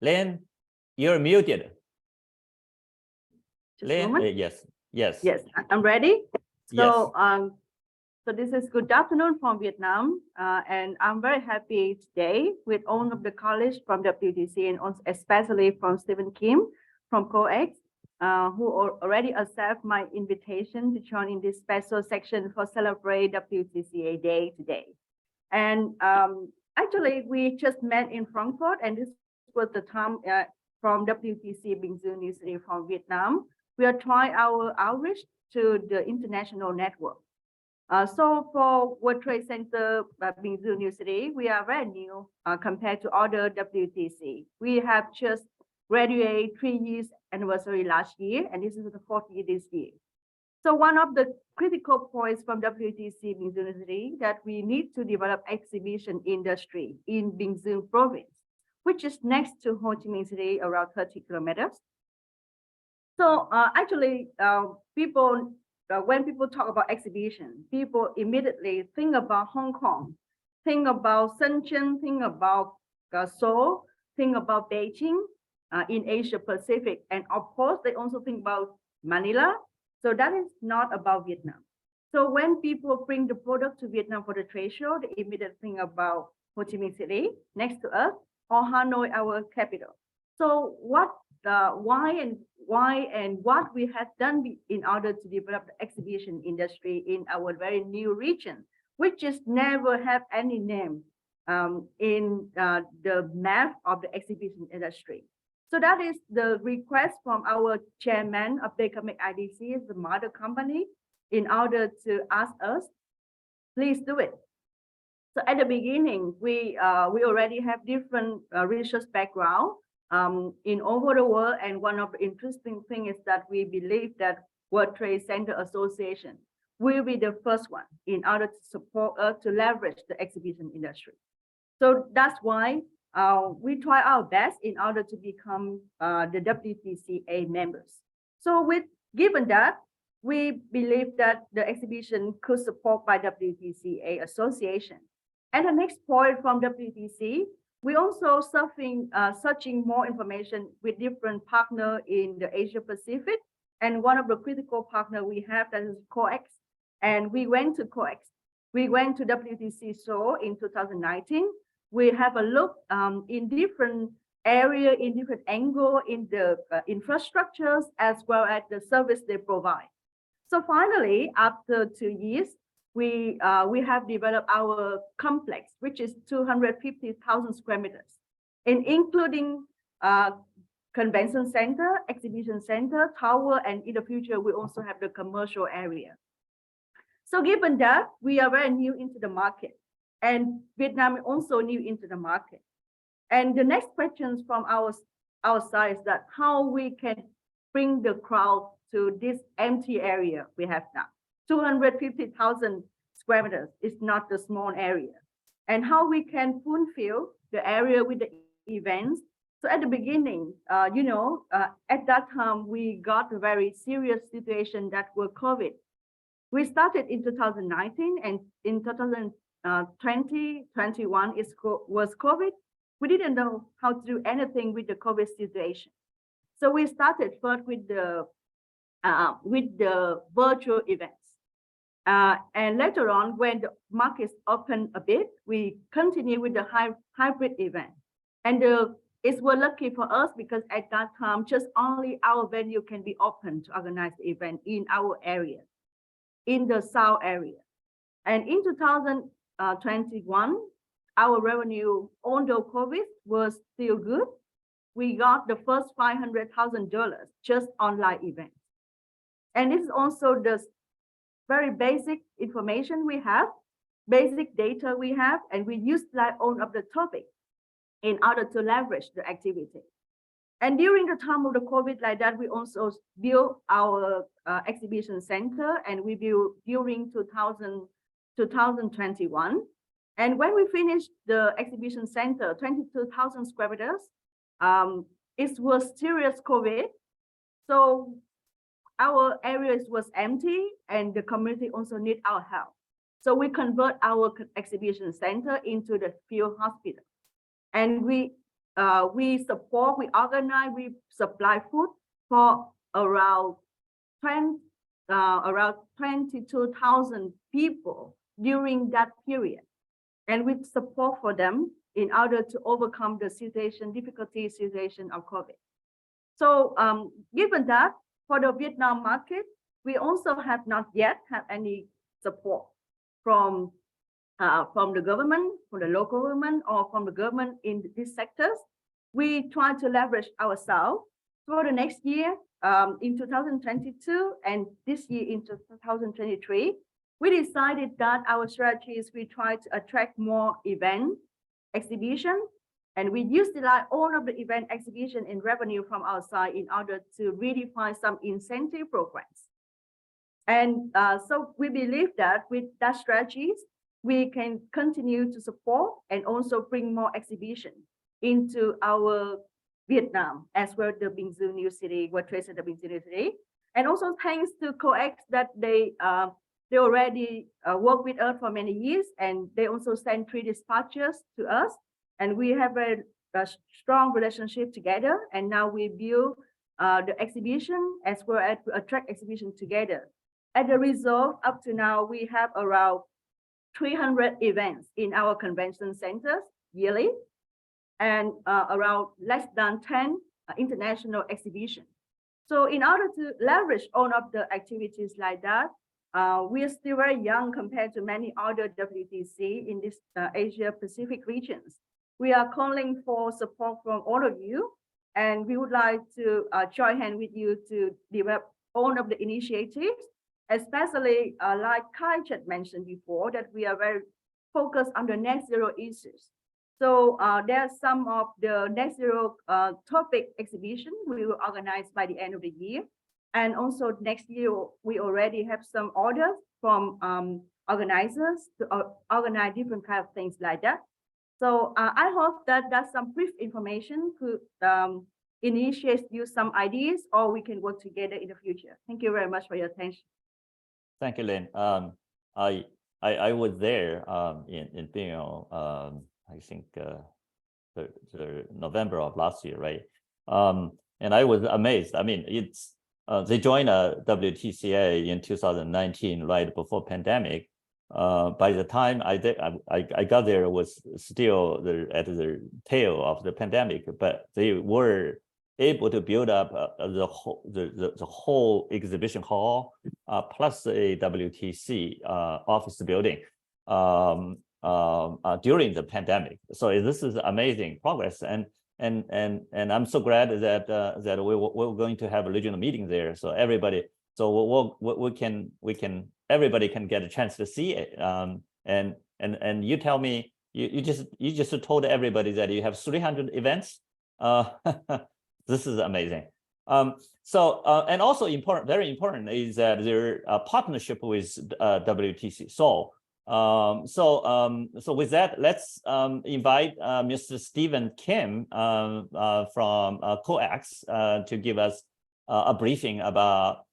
Lynn, you're muted. Lynn, yes. Yes, I'm ready. So, so this is good afternoon from Vietnam, and I'm very happy today with all of the colleagues from WTC and also especially from Stephen Kim from COEX, who already accept my invitation to join in this special section for celebrate WTCA Day today. And actually, we just met in Frankfurt, and this was the time from WTC Binh Duong University from Vietnam. We are trying our outreach to the international network. So for World Trade Center Binh Duong University, we are very new compared to other WTC. We have just graduated 3 years anniversary last year, and this is the 4th year this year. So one of the critical points from WTC Binh Duong University that we need to develop exhibition industry in Binh Duong province, which is next to Ho Chi Minh City, around 30 kilometers. So actually, when people talk about exhibition, people immediately think about Hong Kong, think about Shenzhen, think about Seoul, think about Beijing in Asia Pacific. And of course, they also think about Manila. So that is not about Vietnam. So when people bring the product to Vietnam for the trade show, they immediately think about Ho Chi Minh City next to us, or Hanoi, our capital. So why and what we have done in order to develop the exhibition industry in our very new region, which is never have any name in the map of the exhibition industry. So that is the request from our chairman of the IDC, the mother company, in order to ask us, please do it. So at the beginning, we already have different research background in over the world, and one of the interesting things is that we believe that World Trade Center Association will be the first one in order to support us to leverage the exhibition industry. So that's why we try our best in order to become the WTCA members. So given that, we believe that the exhibition could support by WTCA Association. And the next point from WTC, we also searching more information with different partners in the Asia Pacific. And one of the critical partners we have that is COEX. And we went to COEX. We went to WTC Seoul in 2019. We have a look in different areas, in different angles, in the infrastructures, as well as the service they provide. So finally, after 2 years, we have developed our complex, which is 250,000 square meters, and including convention center, exhibition center, tower, and in the future, we also have the commercial area. So given that, we are very new into the market, and Vietnam is also new into the market. And the next questions from our side is that how we can bring the crowd to this empty area we have now. 250,000 square meters is not a small area. And how we can fulfill the area with the events. So at the beginning, at that time, we got a very serious situation that was COVID. We started in 2019, and in 2020, 21 was COVID. We didn't know how to do anything with the COVID situation. So we started first with the virtual events. And later on, when the markets opened a bit, we continue with the hybrid event. And it was lucky for us because at that time, just only our venue can be open to organize the event in our area, in the South area. And in 2021, our revenue, although COVID was still good, we got the first $500,000 just online events. And this is also the very basic information we have, basic data we have, and we use like all of the topic in order to leverage the activity. And during the time of the COVID like that, we also built our exhibition center, and we built during 2021. And when we finished the exhibition center, 22,000 square meters, it was serious COVID. So our areas was empty and the community also need our help. So we convert our exhibition center into the field hospital. And we support, we organize, we supply food for around 22,000 people during that period. And we support for them in order to overcome the difficult situation of COVID. So given that, for the Vietnam market, we also have not yet had any support from the government, from the local government, or from the government in these sectors. We try to leverage ourselves for the next year, in 2022, and this year in 2023. We decided that our strategy is we try to attract more event exhibition, and we utilize all of the event exhibition and revenue from our side in order to redefine some incentive programs. And so we believe that with that strategies, we can continue to support and also bring more exhibition into our Vietnam, as well the Binh Duong New City, World Trade Center Binh Duong New City. And also thanks to COEX that they already work with us for many years, and they also send 3 dispatchers to us. And we have a strong relationship together. And now we build the exhibition as well as attract exhibition together. As a result, up to now, we have around 300 events in our convention centers yearly, and around less than 10 international exhibitions. So in order to leverage all of the activities like that, we are still very young compared to many other WTC in this Asia Pacific regions. We are calling for support from all of you, and we would like to join hand with you to develop all of the initiatives, especially like Kai Chet mentioned before, that we are very focused on the net zero issues. So there's some of the net zero topic exhibition we will organize by the end of the year. And also next year, we already have some orders from organizers to organize different kind of things like that. So I hope that that's some brief information could initiate you some ideas, or we can work together in the future. Thank you very much for your attention. Thank you, Lynn. I was there in Pino, I think the November of last year, right? And I was amazed. I mean, it's they joined WTCA in 2019, right before pandemic. By the time I got there, it was still at the tail of the pandemic, but they were able to build up the whole exhibition hall plus a WTC office building during the pandemic. So this is amazing progress, and I'm so glad that that we're going to have a regional meeting there. So everybody, so everybody can get a chance to see it. And you tell me, you just told everybody that you have 300 events. This is amazing. And also important, very important is that their partnership with WTC. So So with that, let's invite Mr. Stephen Kim from COEX to give us a briefing about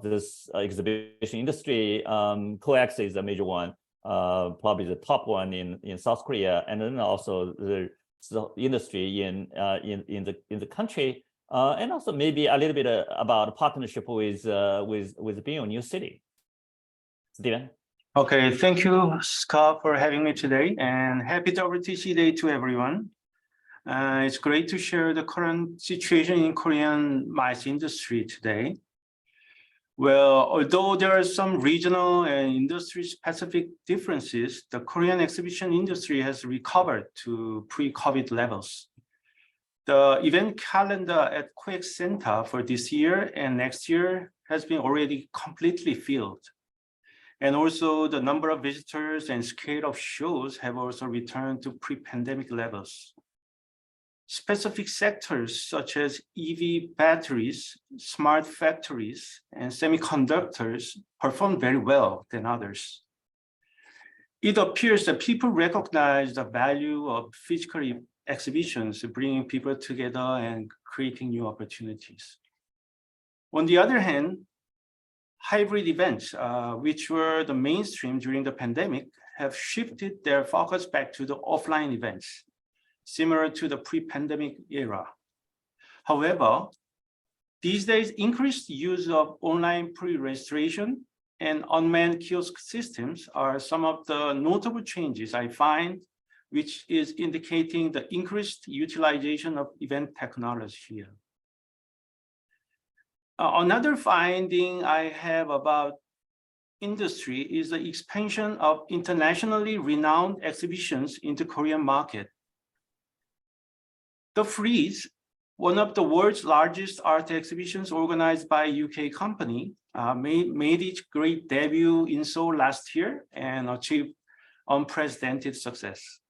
this exhibition industry. COEX is a major one, probably the top one in South Korea, and then also the industry in the country, and also maybe a little bit about partnership with being a new city. Stephen. Okay, thank you, Scott, for having me today, and happy WTCA Day to everyone. It's great to share the current situation in Korean MICE industry today. Well, although there are some regional and industry-specific differences, the Korean exhibition industry has recovered to pre-COVID levels. The event calendar at COEX Center for this year and next year has been already completely filled. And also the number of visitors and scale of shows have also returned to pre-pandemic levels. Specific sectors such as EV batteries, smart factories, and semiconductors performed very well than others. It appears that people recognize the value of physical exhibitions, bringing people together and creating new opportunities. On the other hand, hybrid events, which were the mainstream during the pandemic, have shifted their focus back to the offline events, similar to the pre-pandemic era. However, these days, increased use of online pre-registration and unmanned kiosk systems are some of the notable changes I find, which is indicating the increased utilization of event technology here. Another finding I have about industry is the expansion of internationally renowned exhibitions in the Korean market. The Frieze, one of the world's largest art exhibitions organized by a UK company, made its great debut in Seoul last year and achieved unprecedented success.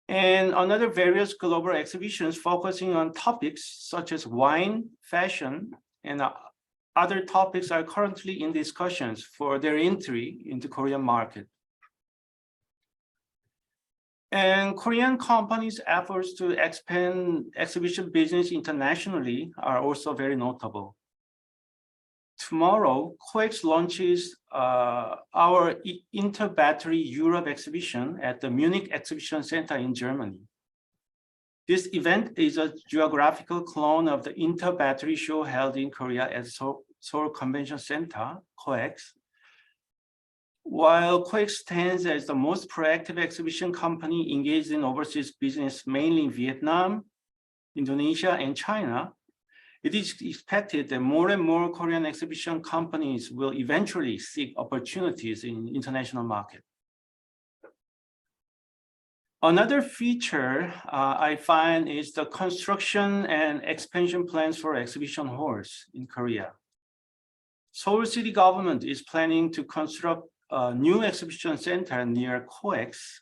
And another various global exhibitions focusing on topics such as wine, fashion, and other topics are currently in discussions for their entry into Korean market. And Korean companies' efforts to expand exhibition business internationally are also very notable. Tomorrow, COEX launches our Inter-Battery Europe exhibition at the Munich Exhibition Center in Germany. This event is a geographical clone of the Inter-Battery show held in Korea at Seoul Convention Center, COEX. While COEX stands as the most proactive exhibition company engaged in overseas business, mainly in Vietnam, Indonesia, and China, it is expected that more and more Korean exhibition companies will eventually seek opportunities in international market. Another feature I find is the construction and expansion plans for exhibition halls in Korea. Seoul city government is planning to construct a new exhibition center near COEX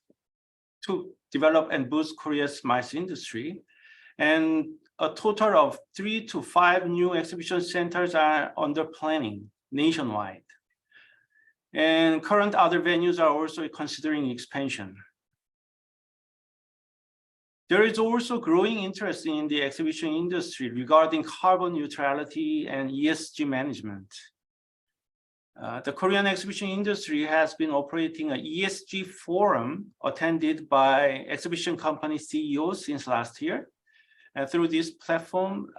to develop and boost Korea's MICE industry. And a total of 3 to 5 new exhibition centers are under planning nationwide. And current other venues are also considering expansion. There is also growing interest in the exhibition industry regarding carbon neutrality and ESG management. The Korean exhibition industry has been operating an ESG forum attended by exhibition company CEOs since last year. And through this platform,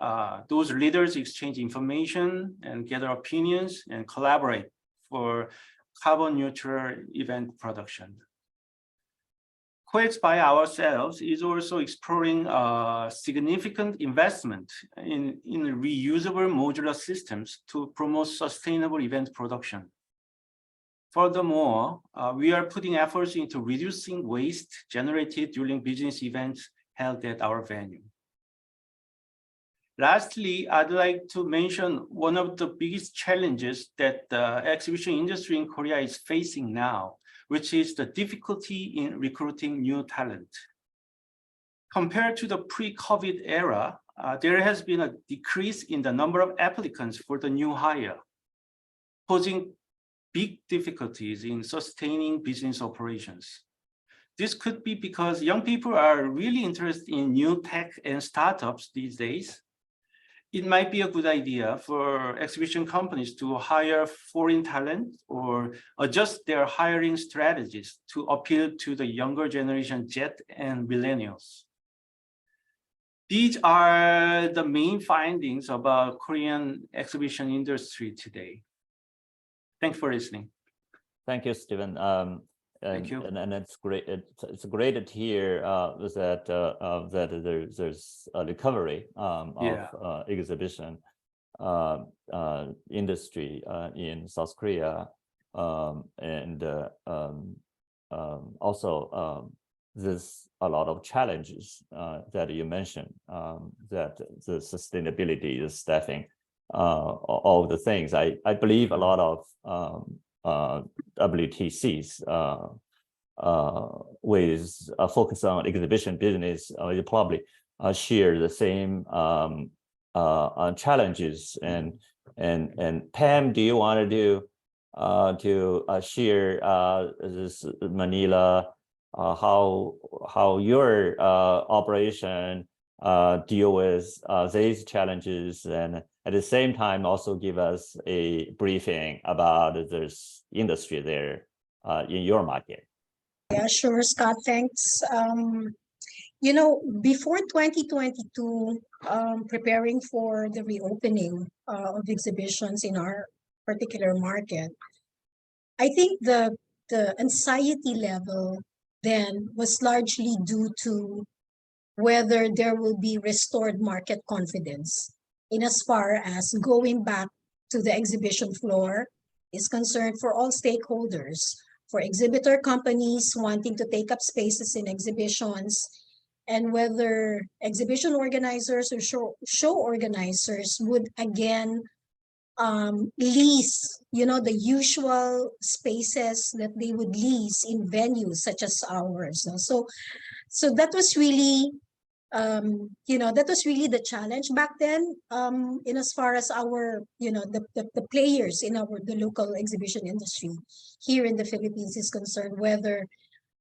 those leaders exchange information and gather opinions and collaborate for carbon neutral event production. COEX by ourselves is also exploring significant investment in reusable modular systems to promote sustainable event production. Furthermore, we are putting efforts into reducing waste generated during business events held at our venue. Lastly, I'd like to mention one of the biggest challenges that the exhibition industry in Korea is facing now, which is the difficulty in recruiting new talent. Compared to the pre-COVID era, there has been a decrease in the number of applicants for the new hire, posing big difficulties in sustaining business operations. This could be because young people are really interested in new tech and startups these days. It might be a good idea for exhibition companies to hire foreign talent or adjust their hiring strategies to appeal to the younger generation Z and millennials. These are the main findings about Korean exhibition industry today. Thanks for listening. Thank you, Stephen. Thank you. And it's great. It's great to hear that there's a recovery of exhibition industry in South Korea, and also there's a lot of challenges that you mentioned, that the sustainability, the staffing, all the things. I believe a lot of WTCs with a focus on exhibition business, you probably share the same challenges. And Pam, do you want to share this Manila, how your operation deal with these challenges, and at the same time also give us a briefing about this industry there in your market? Yeah, sure, Scott, thanks. You know, before 2022, preparing for the reopening of exhibitions in our particular market, I think the anxiety level then was largely due to whether there will be restored market confidence in as far as going back to the exhibition floor is concerned for all stakeholders, for exhibitor companies wanting to take up spaces in exhibitions, and whether exhibition organizers or show organizers would again lease, you know, the usual spaces that they would lease in venues such as ours. So that was really, you know, that was really the challenge back then, in as far as our, you know, the players in the local exhibition industry here in the Philippines is concerned, whether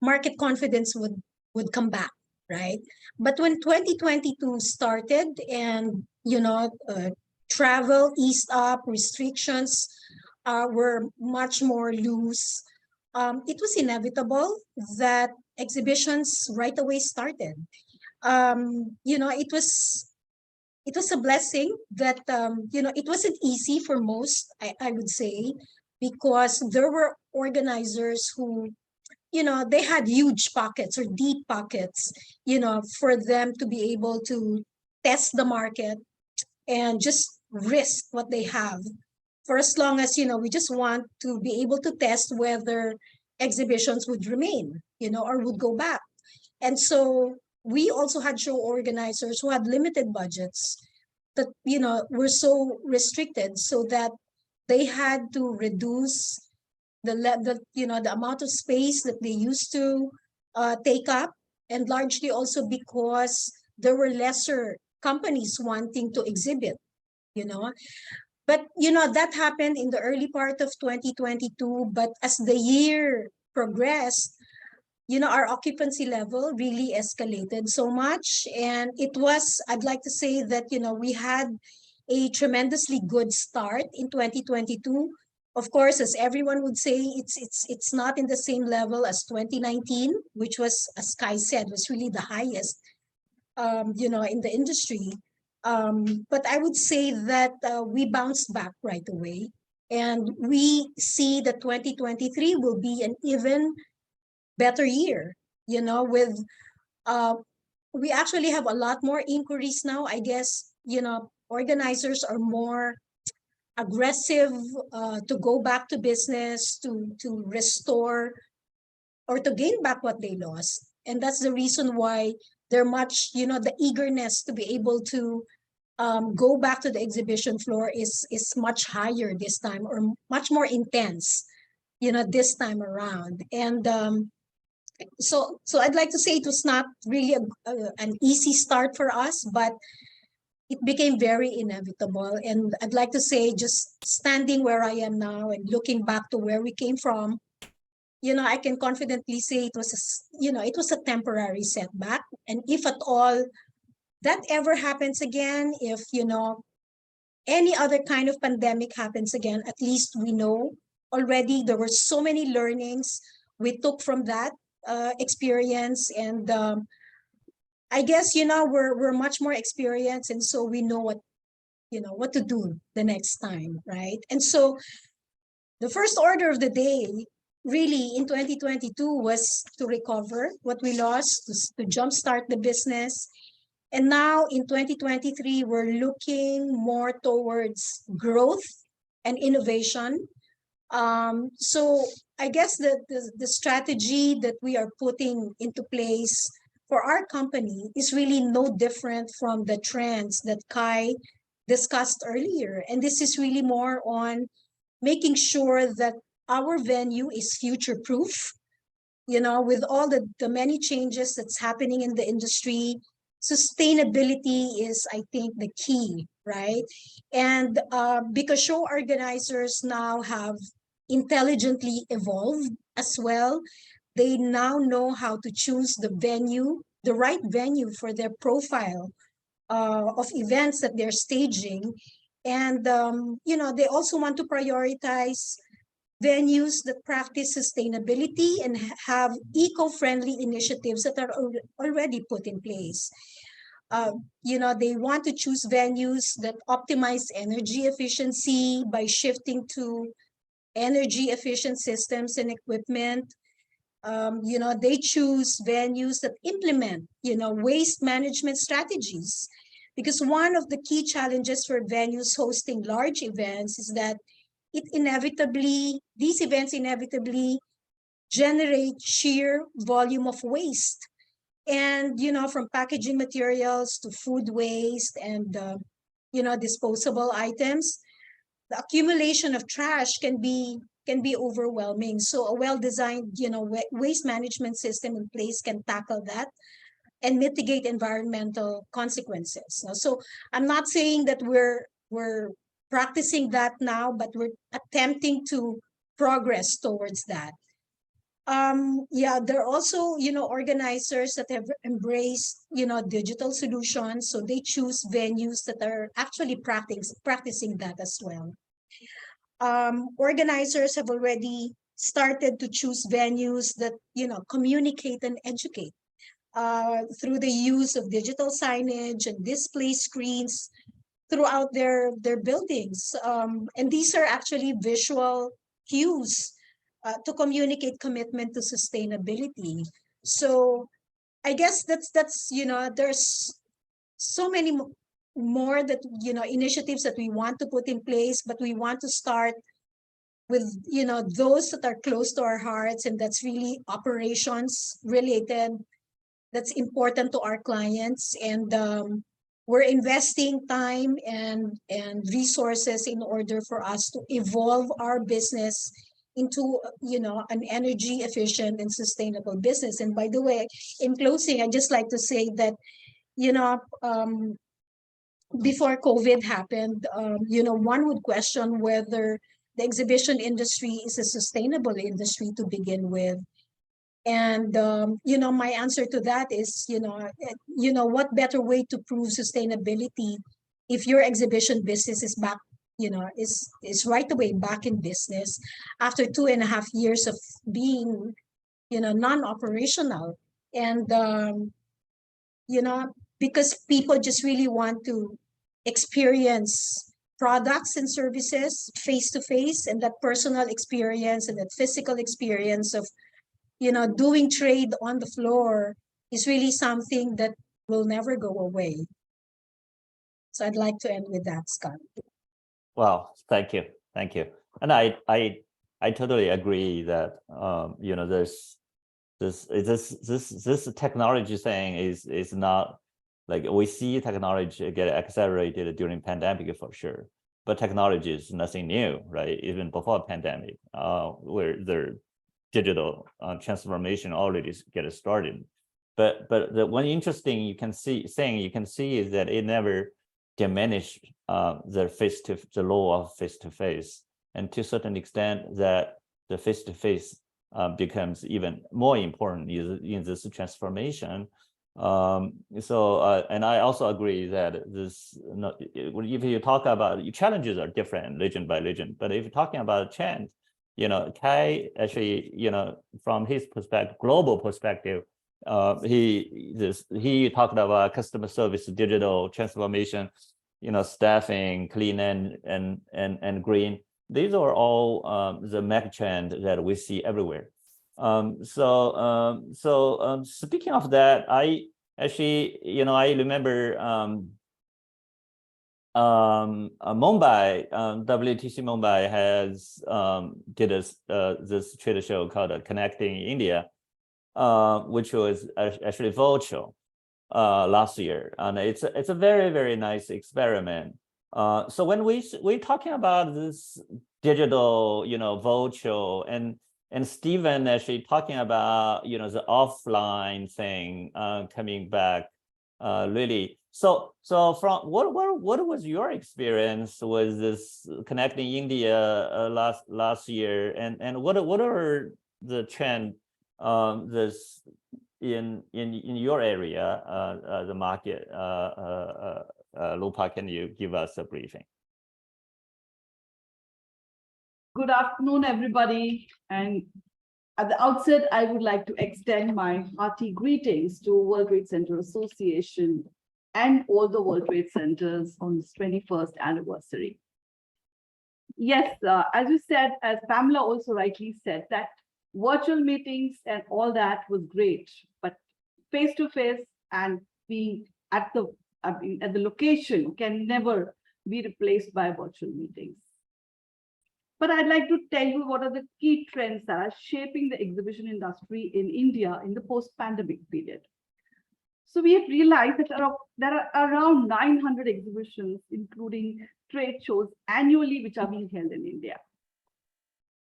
market confidence would come back, right? But when 2022 started and, you know, travel eased up, restrictions were much more loose, it was inevitable that exhibitions right away started. You know, it was a blessing that, you know, it wasn't easy for most, I would say, because there were organizers who, you know, they had huge pockets or deep pockets, you know, for them to be able to test the market and just risk what they have for as long as, you know, we just want to be able to test whether exhibitions would remain, you know, or would go back. And so we also had show organizers who had limited budgets that, you know, were so restricted so that they had to reduce the you know, the amount of space that they used to take up, and largely also because there were lesser companies wanting to exhibit, you know. But, you know, that happened in the early part of 2022. But as the year progressed, you know, our occupancy level really escalated so much. And it was, I'd like to say that, you know, we had a tremendously good start in 2022. Of course, as everyone would say, it's not in the same level as 2019, which was, as Kai said, was really the highest, you know, in the industry. But I would say that we bounced back right away. And we see that 2023 will be an even better year, you know, with, we actually have a lot more inquiries now. I guess, you know, organizers are more aggressive to go back to business, to restore or to gain back what they lost. And that's the reason why they're much, you know, the eagerness to be able to go back to the exhibition floor is much higher this time, or much more intense, you know, this time around. And so I'd like to say it was not really an easy start for us, but it became very inevitable. And I'd like to say, just standing where I am now and looking back to where we came from, I can confidently say it was it was a temporary setback. And if at all that ever happens again, if, any other kind of pandemic happens again, at least we know already there were so many learnings we took from that experience. And I guess, we're much more experienced. And so we know what to do the next time, right? And so the first order of the day really in 2022 was to recover what we lost, to jumpstart the business. And now in 2023, we're looking more towards growth and innovation. So I guess the strategy that we are putting into place for our company is really no different from the trends that Kai discussed earlier. And this is really more on making sure that our venue is future-proof, with all the many changes that's happening in the industry. Sustainability is, I think, the key, right? And because show organizers now have intelligently evolved as well, they now know how to choose the right venue for their profile of events that they're staging. And, they also want to prioritize venues that practice sustainability and have eco-friendly initiatives that are already put in place. They want to choose venues that optimize energy efficiency by shifting to energy efficient systems and equipment. They choose venues that implement, waste management strategies. Because one of the key challenges for venues hosting large events is that these events inevitably generate sheer volume of waste. And, from packaging materials to food waste and, disposable items, the accumulation of trash can be overwhelming. So a well-designed, waste management system in place can tackle that and mitigate environmental consequences. So I'm not saying that we're practicing that now, but we're attempting to progress towards that. There are also, organizers that have embraced, digital solutions. So they choose venues that are actually practicing that as well. Organizers have already started to choose venues that, communicate and educate through the use of digital signage and display screens throughout their buildings. And these are actually visual cues to communicate commitment to sustainability. So I guess that's there's so many more that, initiatives that we want to put in place, but we want to start with, those that are close to our hearts, and that's really operations related. That's important to our clients. And we're investing time and resources in order for us to evolve our business into, an energy efficient and sustainable business. And by the way, in closing, I'd just like to say that, before COVID happened, one would question whether the exhibition industry is a sustainable industry to begin with. And, my answer to that is, what better way to prove sustainability if your exhibition business is back, is right away back in business after 2.5 years of being, non-operational. And, because people just really want to experience products and services face to face, and that personal experience and that physical experience of, doing trade on the floor is really something that will never go away. So I'd like to end with that, Scott. Wow, thank you. And I totally agree that this technology thing is not like, we see technology get accelerated during pandemic for sure, but technology is nothing new, right? Even before pandemic, where the digital transformation already get started. But the one interesting you can see is that it never diminish the role of face-to-face, and to a certain extent that the face-to-face becomes even more important in this transformation. And I also agree that this, if you talk about challenges are different region by region, but if you're talking about trends, Kai actually, from his perspective, global perspective, he talked about customer service, digital transformation, staffing, clean and green. These are all the mega trend that we see everywhere. Speaking of that, I actually, I remember Mumbai, WTC Mumbai has did this trade show called Connecting India, which was actually virtual last year, and it's a very, very nice experiment. So when we're talking about this digital, virtual, and Stephen actually talking about, the offline thing coming back, really. So from what was your experience with this Connecting India last year, and what are the trend this in your area, the market? Lupa, can you give us a briefing? Good afternoon, everybody. And at the outset, I would like to extend my hearty greetings to World Trade Center Association and all the World Trade Centers on this 21st anniversary. Yes, as you said, as Pamela also rightly said, that virtual meetings and all that was great, but face-to-face and being at the location can never be replaced by virtual meetings. But I'd like to tell you what are the key trends that are shaping the exhibition industry in India in the post-pandemic period. So we have realized that there are around 900 exhibitions, including trade shows annually, which are being held in India.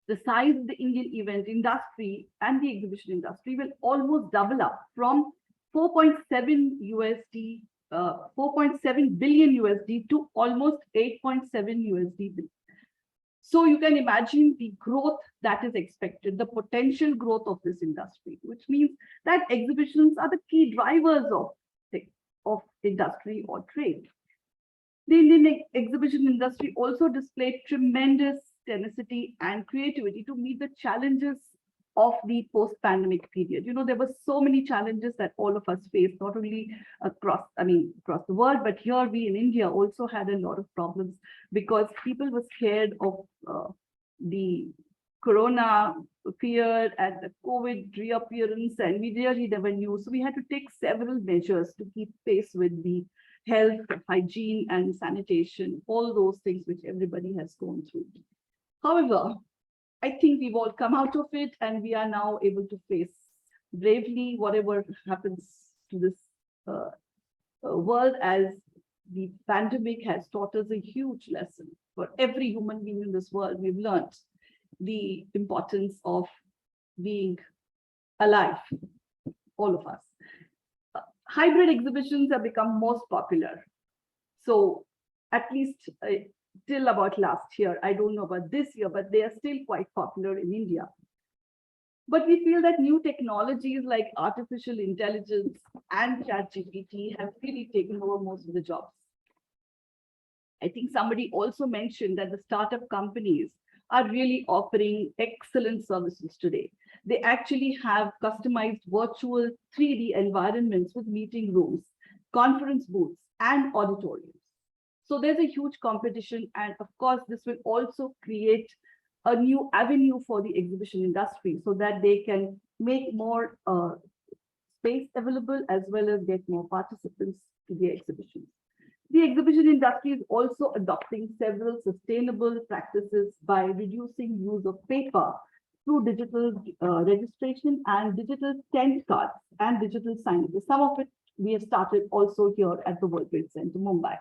The size of the Indian event industry and the exhibition industry will almost double up from 4.7 billion USD to almost 8.7 USD. So you can imagine the growth that is expected, the potential growth of this industry, which means that exhibitions are the key drivers of industry or trade. The Indian exhibition industry also displayed tremendous tenacity and creativity to meet the challenges of the post-pandemic period. There were so many challenges that all of us faced, not only across the world, but here we in India also had a lot of problems because people were scared of the corona fear and the COVID reappearance, and we really never knew. So we had to take several measures to keep pace with the health, hygiene, and sanitation, all those things which everybody has gone through. However, I think we've all come out of it, and we are now able to face bravely whatever happens to this world, as the pandemic has taught us a huge lesson. For every human being in this world, we've learned the importance of being alive, all of us. Hybrid exhibitions have become most popular. So at least till about last year, I don't know about this year, but they are still quite popular in India. But we feel that new technologies like artificial intelligence and ChatGPT have really taken over most of the jobs. I think somebody also mentioned that the startup companies are really offering excellent services today. They actually have customized virtual 3D environments with meeting rooms, conference booths, and auditoriums. So there's a huge competition, and of course, this will also create a new avenue for the exhibition industry so that they can make more space available as well as get more participants to the exhibitions. The exhibition industry is also adopting several sustainable practices by reducing use of paper through digital registration and digital tent cards and digital signage. Some of it we have started also here at the World Trade Center, Mumbai.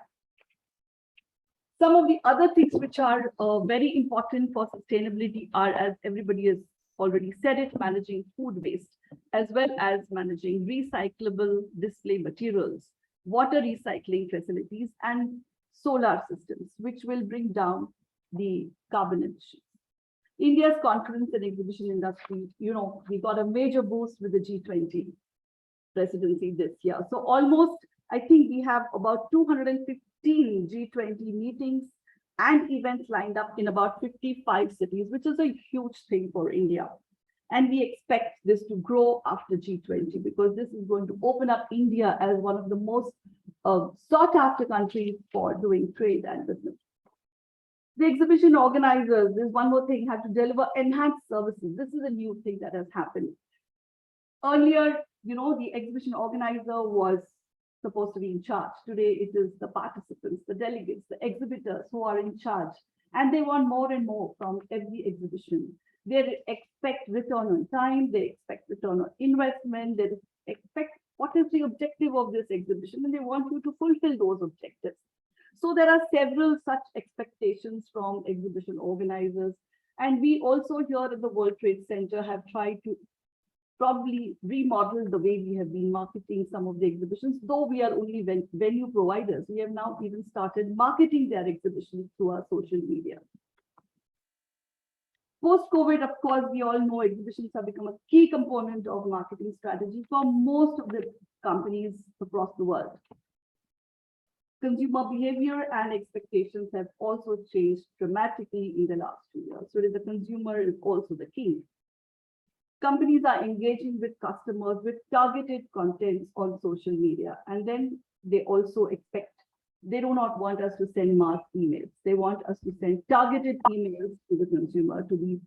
Some of the other things which are very important for sustainability are, as everybody has already said it, managing food waste, as well as managing recyclable display materials, water recycling facilities, and solar systems, which will bring down the carbon emissions. India's confidence in exhibition industry, we got a major boost with the G20 presidency this year. So almost, I think we have about 215 G20 meetings and events lined up in about 55 cities, which is a huge thing for India. And we expect this to grow after G20 because this is going to open up India as one of the most sought after countries for doing trade and business. The exhibition organizers, there's one more thing, have to deliver enhanced services. This is a new thing that has happened. Earlier, the exhibition organizer was supposed to be in charge. Today, it is the participants, the delegates, the exhibitors who are in charge. And they want more and more from every exhibition. They expect return on time, they expect return on investment, they expect what is the objective of this exhibition, and they want you to fulfill those objectives. So there are several such expectations from exhibition organizers. And we also here at the World Trade Center have tried to probably remodel the way we have been marketing some of the exhibitions, though we are only venue providers. We have now even started marketing their exhibitions through our social media. Post-COVID, of course, we all know exhibitions have become a key component of marketing strategy for most of the companies across the world. Consumer behavior and expectations have also changed dramatically in the last 2 years. So the consumer is also the king. Companies are engaging with customers with targeted content on social media. And then they also expect, they do not want us to send mass emails. They want us to send targeted emails to the consumer, to the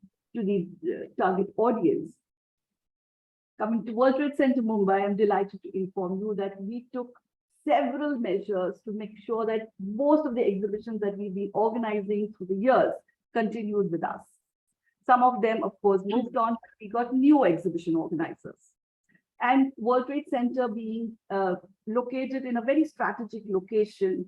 target audience. Coming to World Trade Center Mumbai, I'm delighted to inform you that we took several measures to make sure that most of the exhibitions that we've been organizing through the years continued with us. Some of them, of course, moved on. We got new exhibition organizers. And World Trade Center being located in a very strategic location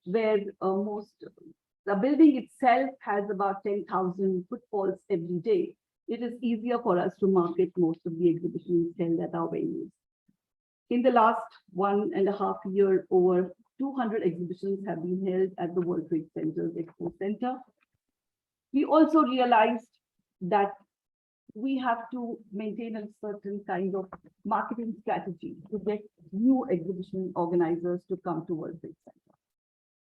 where the building itself has about 10,000 footfalls every day. It is easier for us to market most of the exhibitions held at our venues. In the last 1.5 years, over 200 exhibitions have been held at the World Trade Center's Expo Center. We also realized that we have to maintain a certain kind of marketing strategy to get new exhibition organizers to come to World Trade Center.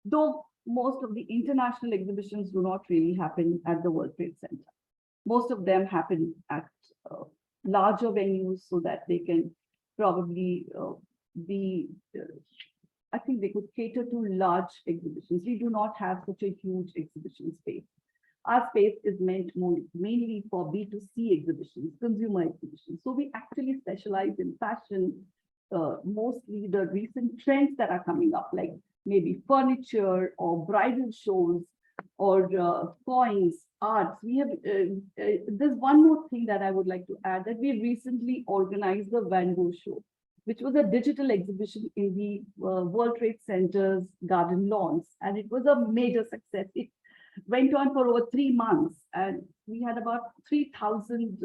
Though most of the international exhibitions do not really happen at the World Trade Center. Most of them happen at larger venues so that they can probably I think they could cater to large exhibitions. We do not have such a huge exhibition space. Our space is meant mainly for B2C exhibitions, consumer exhibitions. So we actually specialize in fashion, mostly the recent trends that are coming up, like maybe furniture or bridal shows or coins, arts. We have, there's one more thing that I would like to add, that we recently organized the Van Gogh show, which was a digital exhibition in the World Trade Center's garden lawns. And it was a major success. It went on for over 3 months, and we had about 3,000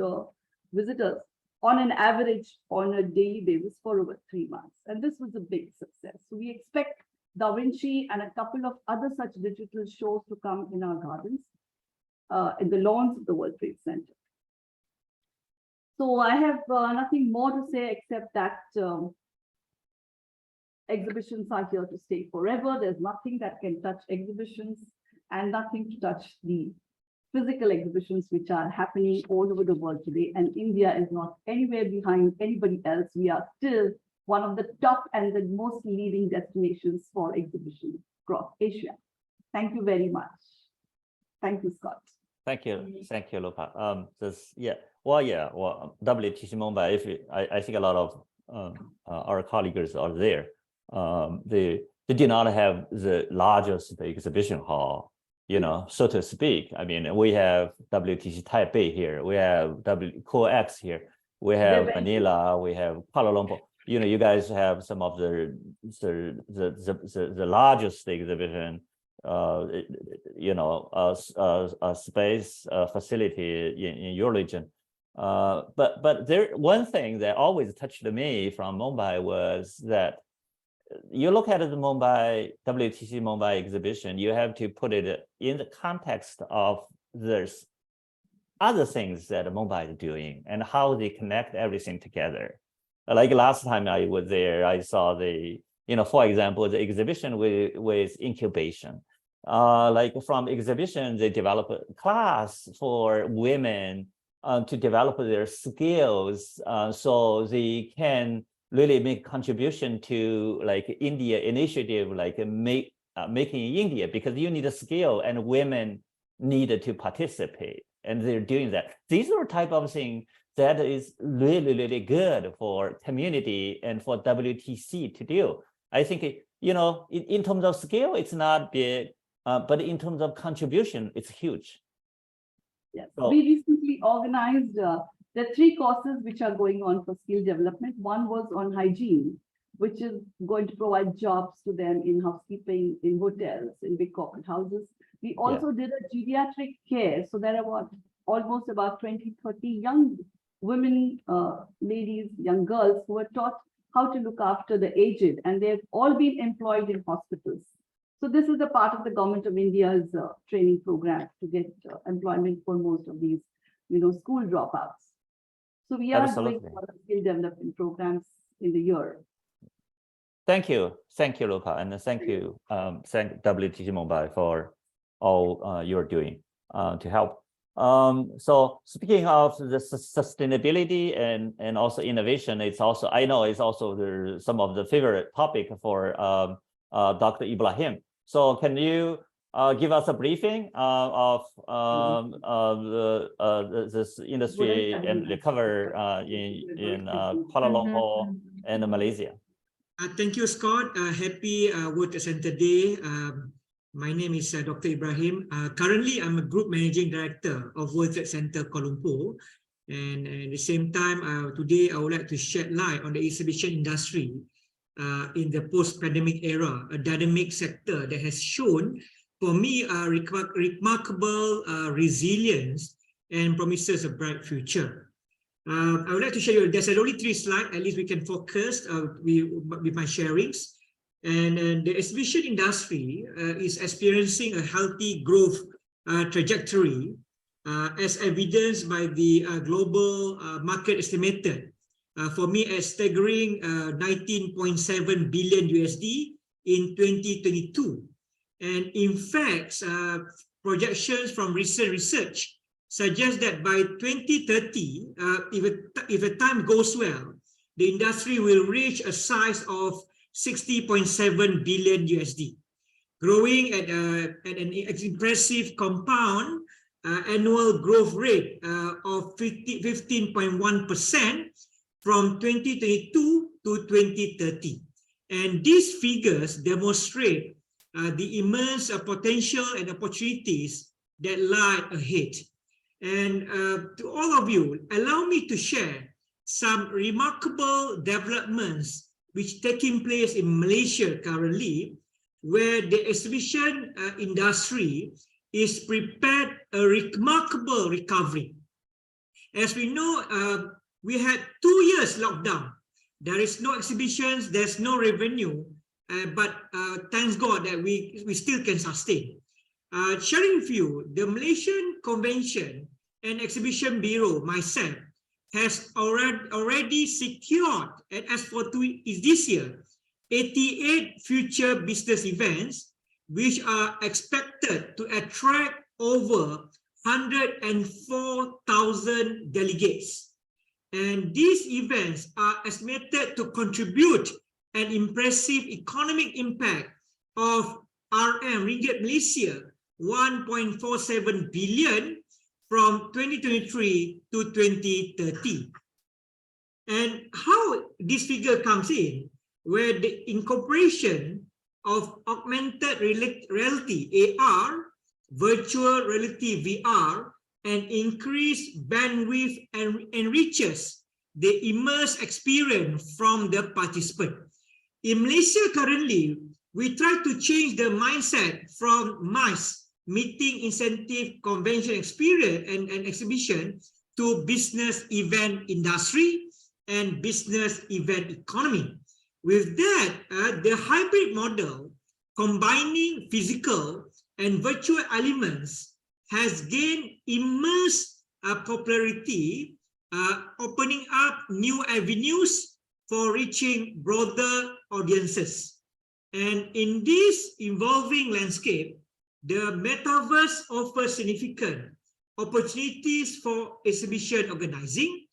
visitors on an average on a daily basis for over 3 months. And this was a big success. So we expect Da Vinci and a couple of other such digital shows to come in our gardens, in the lawns of the World Trade Center. So I have nothing more to say except that exhibitions are here to stay forever. There's nothing that can touch exhibitions and nothing to touch the physical exhibitions which are happening all over the world today. And India is not anywhere behind anybody else. We are still one of the top and the most leading destinations for exhibitions across Asia. Thank you very much. Thank you, Scott. Thank you, Lopa. WTC Mumbai. I think a lot of our colleagues are there. They did not have the largest exhibition hall, so to speak. I mean, we have WTC Taipei here, we have COEX here, we have Manila, we have Kuala Lumpur. You guys have some of the largest exhibition, space facility in your region. But there, one thing that always touched me from Mumbai was that you look at the Mumbai WTC Mumbai exhibition, you have to put it in the context of this other things that Mumbai is doing and how they connect everything together. Like last time I was there, I saw the, for example, the exhibition with incubation. Like from exhibition, they develop a class for women to develop their skills so they can really make contribution to like India initiative, like making in India, because you need a skill and women need to participate, and they're doing that. These are type of thing that is really, really good for community and for WTC to do. I think, in terms of scale, it's not big, but in terms of contribution, it's huge. Yes, So- we recently organized the 3 courses which are going on for skill development. One was on hygiene, which is going to provide jobs to them in housekeeping, in hotels, in big corporate houses. We also did a geriatric care. So there are almost about 20, 30 young women, ladies, young girls who were taught how to look after the aged, and they've all been employed in hospitals. So this is a part of the government of India's training program to get employment for most of these, school dropouts. So we are doing a lot of skill development programs in the year. Thank you, Luca, and thank you, thank WTC Mumbai for all you're doing to help. So speaking of the sustainability and also innovation, it's also, I know it's also some of the favorite topic for Dr. Ibrahim. So can you give us a briefing of this industry and recover in Kuala Lumpur and Malaysia? Thank you, Scott. Happy World Center Day. My name is Dr. Ibrahim. Currently, I'm a Group Managing Director of World Trade Center Kuala Lumpur. And at the same time, today I would like to shed light on the exhibition industry in the post-pandemic era, a dynamic sector that has shown, for me, remarkable resilience and promises a bright future. I would like to share you, there's only 3 slides, at least we can focus with my sharings. And the exhibition industry is experiencing a healthy growth trajectory as evidenced by the global market estimated for me a staggering 19.7 billion USD in 2022. And in fact, projections from recent research suggest that by 2030, if the time goes well, the industry will reach a size of 60.7 billion USD, growing at an impressive compound annual growth rate of 15.1% from 2022 to 2030. And these figures demonstrate the immense potential and opportunities that lie ahead. And to all of you, allow me to share some remarkable developments which taking place in Malaysia currently, where the exhibition industry is prepared a remarkable recovery. As we know, we had 2 years lockdown. There is no exhibitions, there's no revenue, but thanks God that we still can sustain. Sharing with you, the Malaysian Convention and Exhibition Bureau, myself, has already secured, and as for this year, 88 future business events, which are expected to attract over 104,000 delegates. And these events are estimated to contribute an impressive economic impact of Ringgit Malaysia 1.47 billion from 2023 to 2030. And how this figure comes in, where the incorporation of augmented reality, AR, virtual reality, VR, and increased bandwidth enriches the immersive experience from the participant. In Malaysia currently, we try to change the mindset from MICE, meeting, incentive, convention, experience, and exhibition, to business event industry and business event economy, With that, the hybrid model combining physical and virtual elements has gained immense popularity, opening up new avenues for reaching broader audiences. And in this evolving landscape, the metaverse offers significant opportunities for exhibition organizing,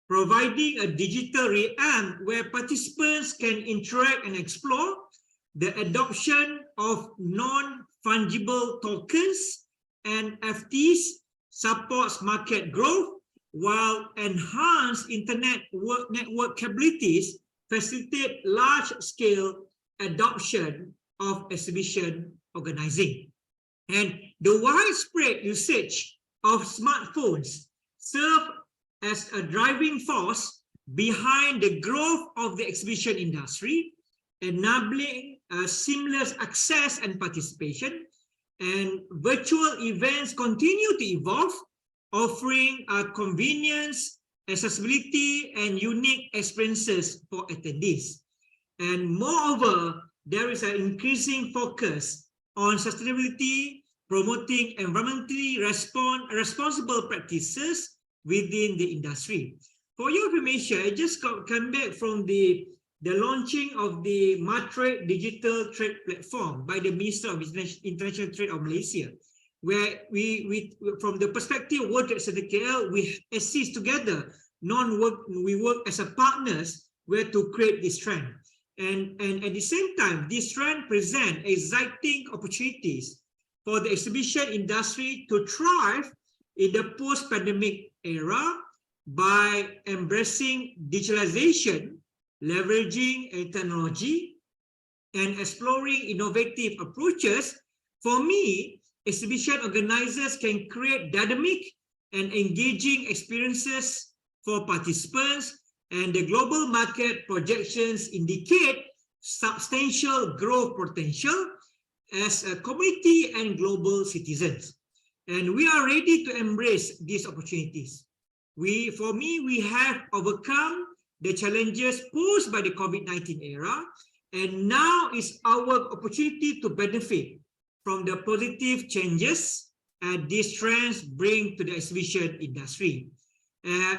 providing a digital realm where participants can interact and explore. The adoption of non-fungible tokens and NFTs supports market growth, while enhanced internet network capabilities facilitate large-scale adoption of exhibition organizing. And the widespread usage of smartphones serve as a driving force behind the growth of the exhibition industry, enabling seamless access and participation. And virtual events continue to evolve, offering convenience, accessibility, and unique experiences for attendees. And moreover, there is an increasing focus on sustainability, promoting environmentally responsible practices within the industry. For your information, I just come back from the launching of the Matre Digital Trade Platform by the Minister of International Trade of Malaysia, where we from the perspective of World Trade Center KL, we assist together, we work as a partners where to create this trend. And at the same time, this trend presents exciting opportunities for the exhibition industry to thrive in the post-pandemic era by embracing digitalization, leveraging technology, and exploring innovative approaches. For me, exhibition organizers can create dynamic and engaging experiences for participants, and the global market projections indicate substantial growth potential as a community and global citizens. And we are ready to embrace these opportunities. For me, we have overcome the challenges posed by the COVID-19 era, and now is our opportunity to benefit from the positive changes these trends bring to the exhibition industry.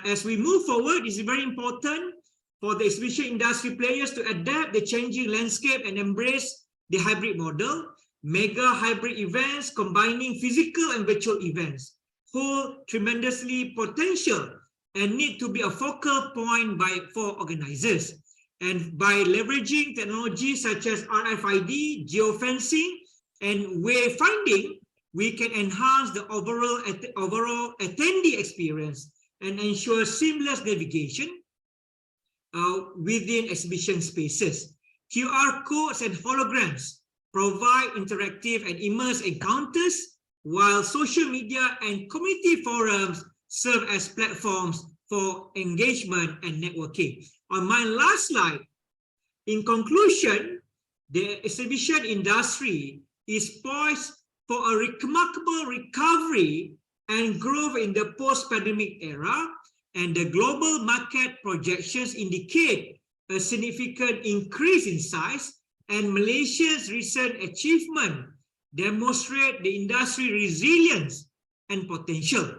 As we move forward, it's very important for the exhibition industry players to adapt the changing landscape and embrace the hybrid model. Mega hybrid events combining physical and virtual events hold tremendously potential and need to be a focal point for organizers. And by leveraging technologies such as RFID, geofencing, and wayfinding, we can enhance the overall attendee experience and ensure seamless navigation within exhibition spaces. QR codes and holograms provide interactive and immersive encounters, while social media and community forums serve as platforms for engagement and networking. On my last slide, in conclusion, the exhibition industry is poised for a remarkable recovery and growth in the post-pandemic era, and the global market projections indicate a significant increase in size, and Malaysia's recent achievement demonstrate the industry resilience and potential.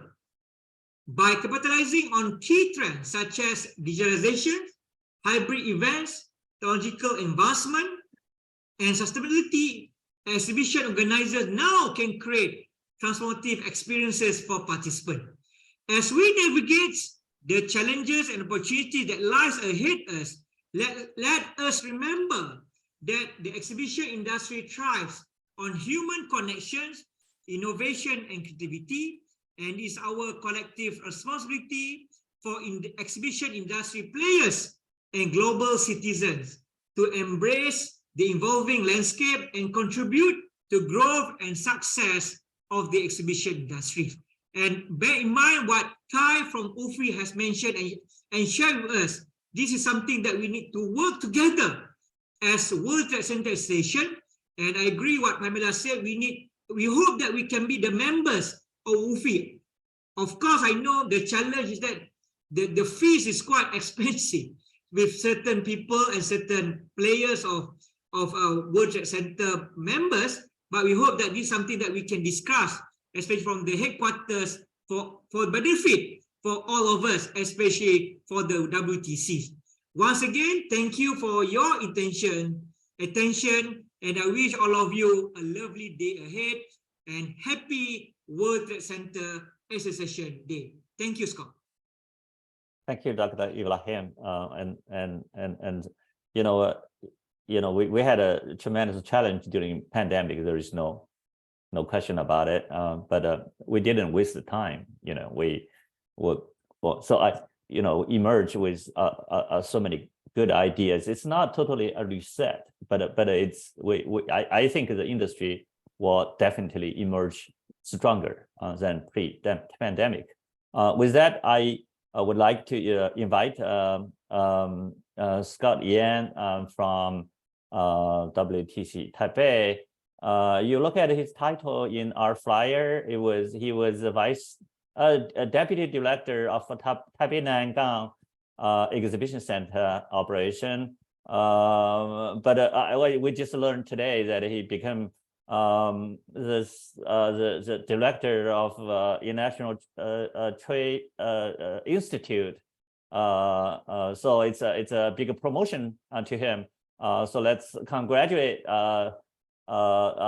By capitalizing on key trends such as digitalization, hybrid events, technological advancement, and sustainability, exhibition organizers now can create transformative experiences for participants. As we navigate the challenges and opportunities that lies ahead us, let us remember that the exhibition industry thrives on human connections, innovation, and creativity, and is our collective responsibility for the exhibition industry players and global citizens to embrace the evolving landscape and contribute to growth and success of the exhibition industry. And bear in mind what Kai from UFI has mentioned and shared with us. This is something that we need to work together as World Trade Center Station. And I agree what Pamela said. We hope that we can be the members of UFI. Of course, I know the challenge is that the fees is quite expensive. with certain people and certain players of World Trade Center members, but we hope that this is something that we can discuss, especially from the headquarters for benefit for all of us, especially for the WTC. Once again, thank you for your attention, and I wish all of you a lovely day ahead and happy World Trade Center Association Day. Thank you, Scott. Thank you, Dr. Ibrahim. And we had a tremendous challenge during pandemic. There is no question about it. But we didn't waste the time. Emerged with so many good ideas. It's not totally a reset, but I think the industry will definitely emerge stronger than pre-pandemic. With that, I would like to invite Scott Yan from WTC Taipei. You look at his title in our flyer. He was a deputy director of Taipei Nangang Exhibition Center operation. But we just learned today that he became the director of International Trade Institute. So it's a big promotion to him. So let's congratulate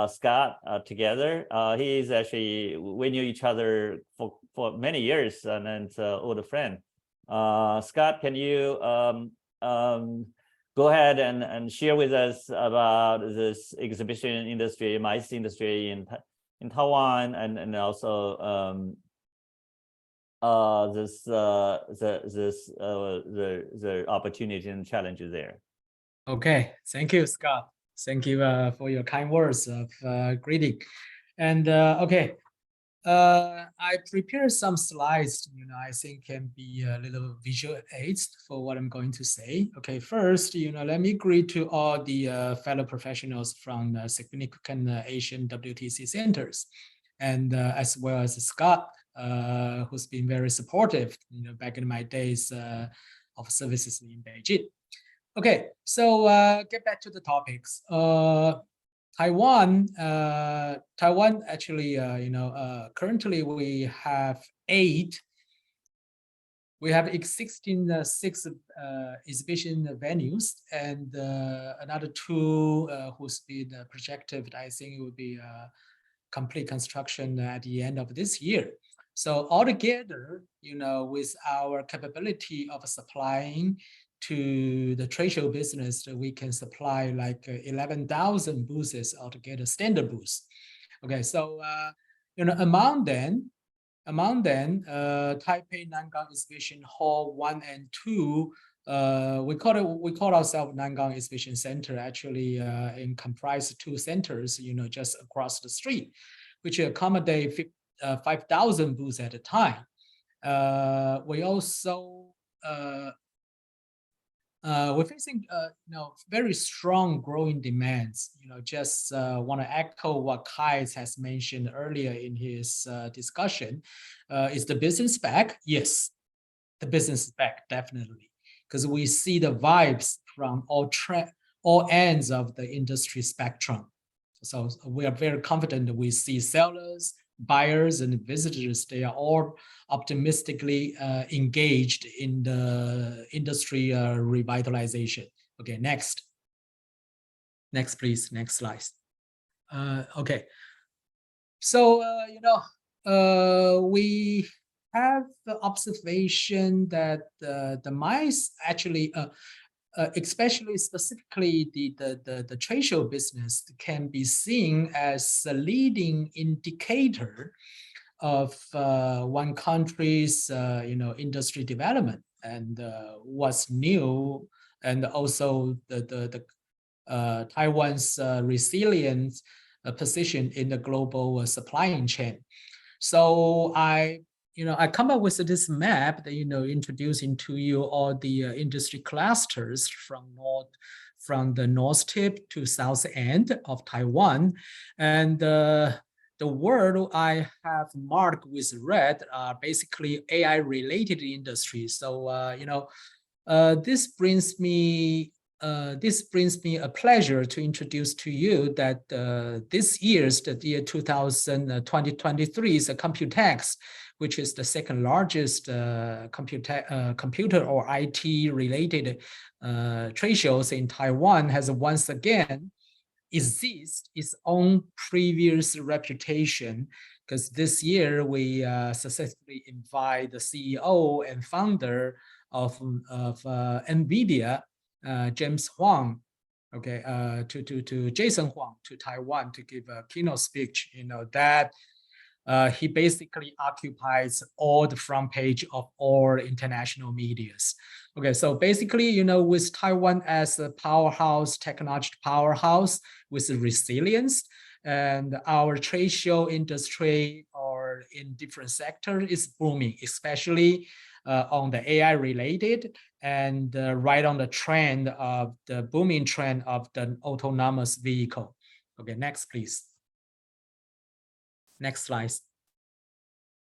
Scott together. He is actually, we knew each other for many years, and it's an old friend. Scott, can you go ahead and share with us about this exhibition industry, MICE industry in Taiwan, and also the opportunity and challenges there. Okay, thank you, Scott. Thank you for your kind words of greeting. And I prepared some slides, I think can be a little visual aids for what I'm going to say. Okay, first, let me greet to all the fellow professionals from the significant Asian WTC centers, and as well as Scott, who's been very supportive, back in my days of services in Beijing. Okay, so get back to the topics. Taiwan actually, currently we have 16 exhibition venues, and another 2 who's been projected. I think it will be complete construction at the end of this year. So altogether, with our capability of supplying to the trade show business, that we can supply like 11,000 booths altogether, standard booths. Okay, so among them, Taipei Nangang Exhibition Hall 1 and 2, we call ourselves Nangang Exhibition Center. Actually, and comprise 2 centers, just across the street, which accommodate 5,000 booths at a time. We also we're facing very strong growing demands. Just want to echo what Kai has mentioned earlier in his discussion. Is the business back? Yes, the business is back, definitely, because we see the vibes from all ends of the industry spectrum. So we are very confident that we see sellers, buyers, and visitors. They are all optimistically engaged in the industry revitalization. Okay, next, please, next slide. Okay, so we have the observation that the MICE actually, especially specifically the trade show business, can be seen as a leading indicator of one country's industry development and what's new, and also the Taiwan's resilient position in the global supply chain. So I come up with this map that introducing to you all the industry clusters from the north tip to south end of Taiwan, and the word I have marked with red are basically AI related industries. So this brings me a pleasure to introduce to you that this year's, the year 2023, is a Computex, which is the second largest computer or IT related trade shows in Taiwan, has once again exceeded its own previous reputation, because this year we successfully invite the CEO and founder of NVIDIA, James Huang, okay, to Jason Huang to Taiwan to give a keynote speech. You know that he basically occupies all the front page of all international medias. Okay, so basically, you know, with Taiwan as a powerhouse, technology powerhouse with resilience, and our trade show industry or in different sectors is booming, especially on the AI related, and right on the trend of the booming trend of the autonomous vehicle. Okay, next, please. Next slide.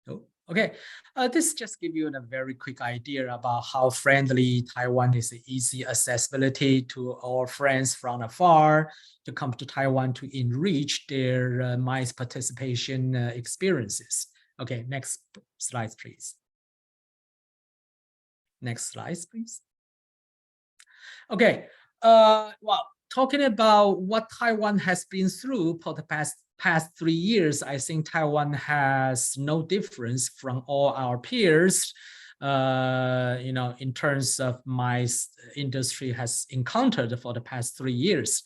Oh, okay, this just give you a very quick idea about how friendly Taiwan is, easy accessibility to our friends from afar to come to Taiwan to enrich their MICE participation experiences. Okay, next slide, please. Next slide, please. Okay, well, talking about what Taiwan has been through for the past 3 years, I think Taiwan has no difference from all our peers, you know, in terms of MICE industry has encountered for the past 3 years.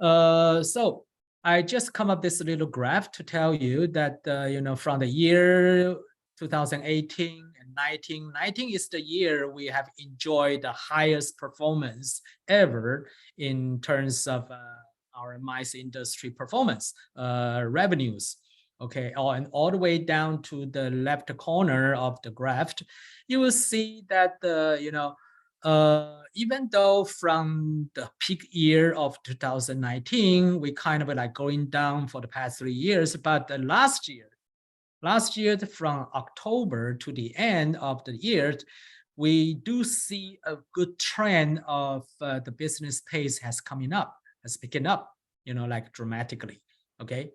So I just come up this little graph to tell you that, you know, from the year 2018 and 19 is the year we have enjoyed the highest performance ever in terms of our MICE industry performance, revenues. Okay, and all the way down to the left corner of the graph, you will see that you know, even though from the peak year of 2019, we kind of like going down for the past 3 years, but last year from October to the end of the year, we do see a good trend of the business pace has picking up, you know, like dramatically. Okay,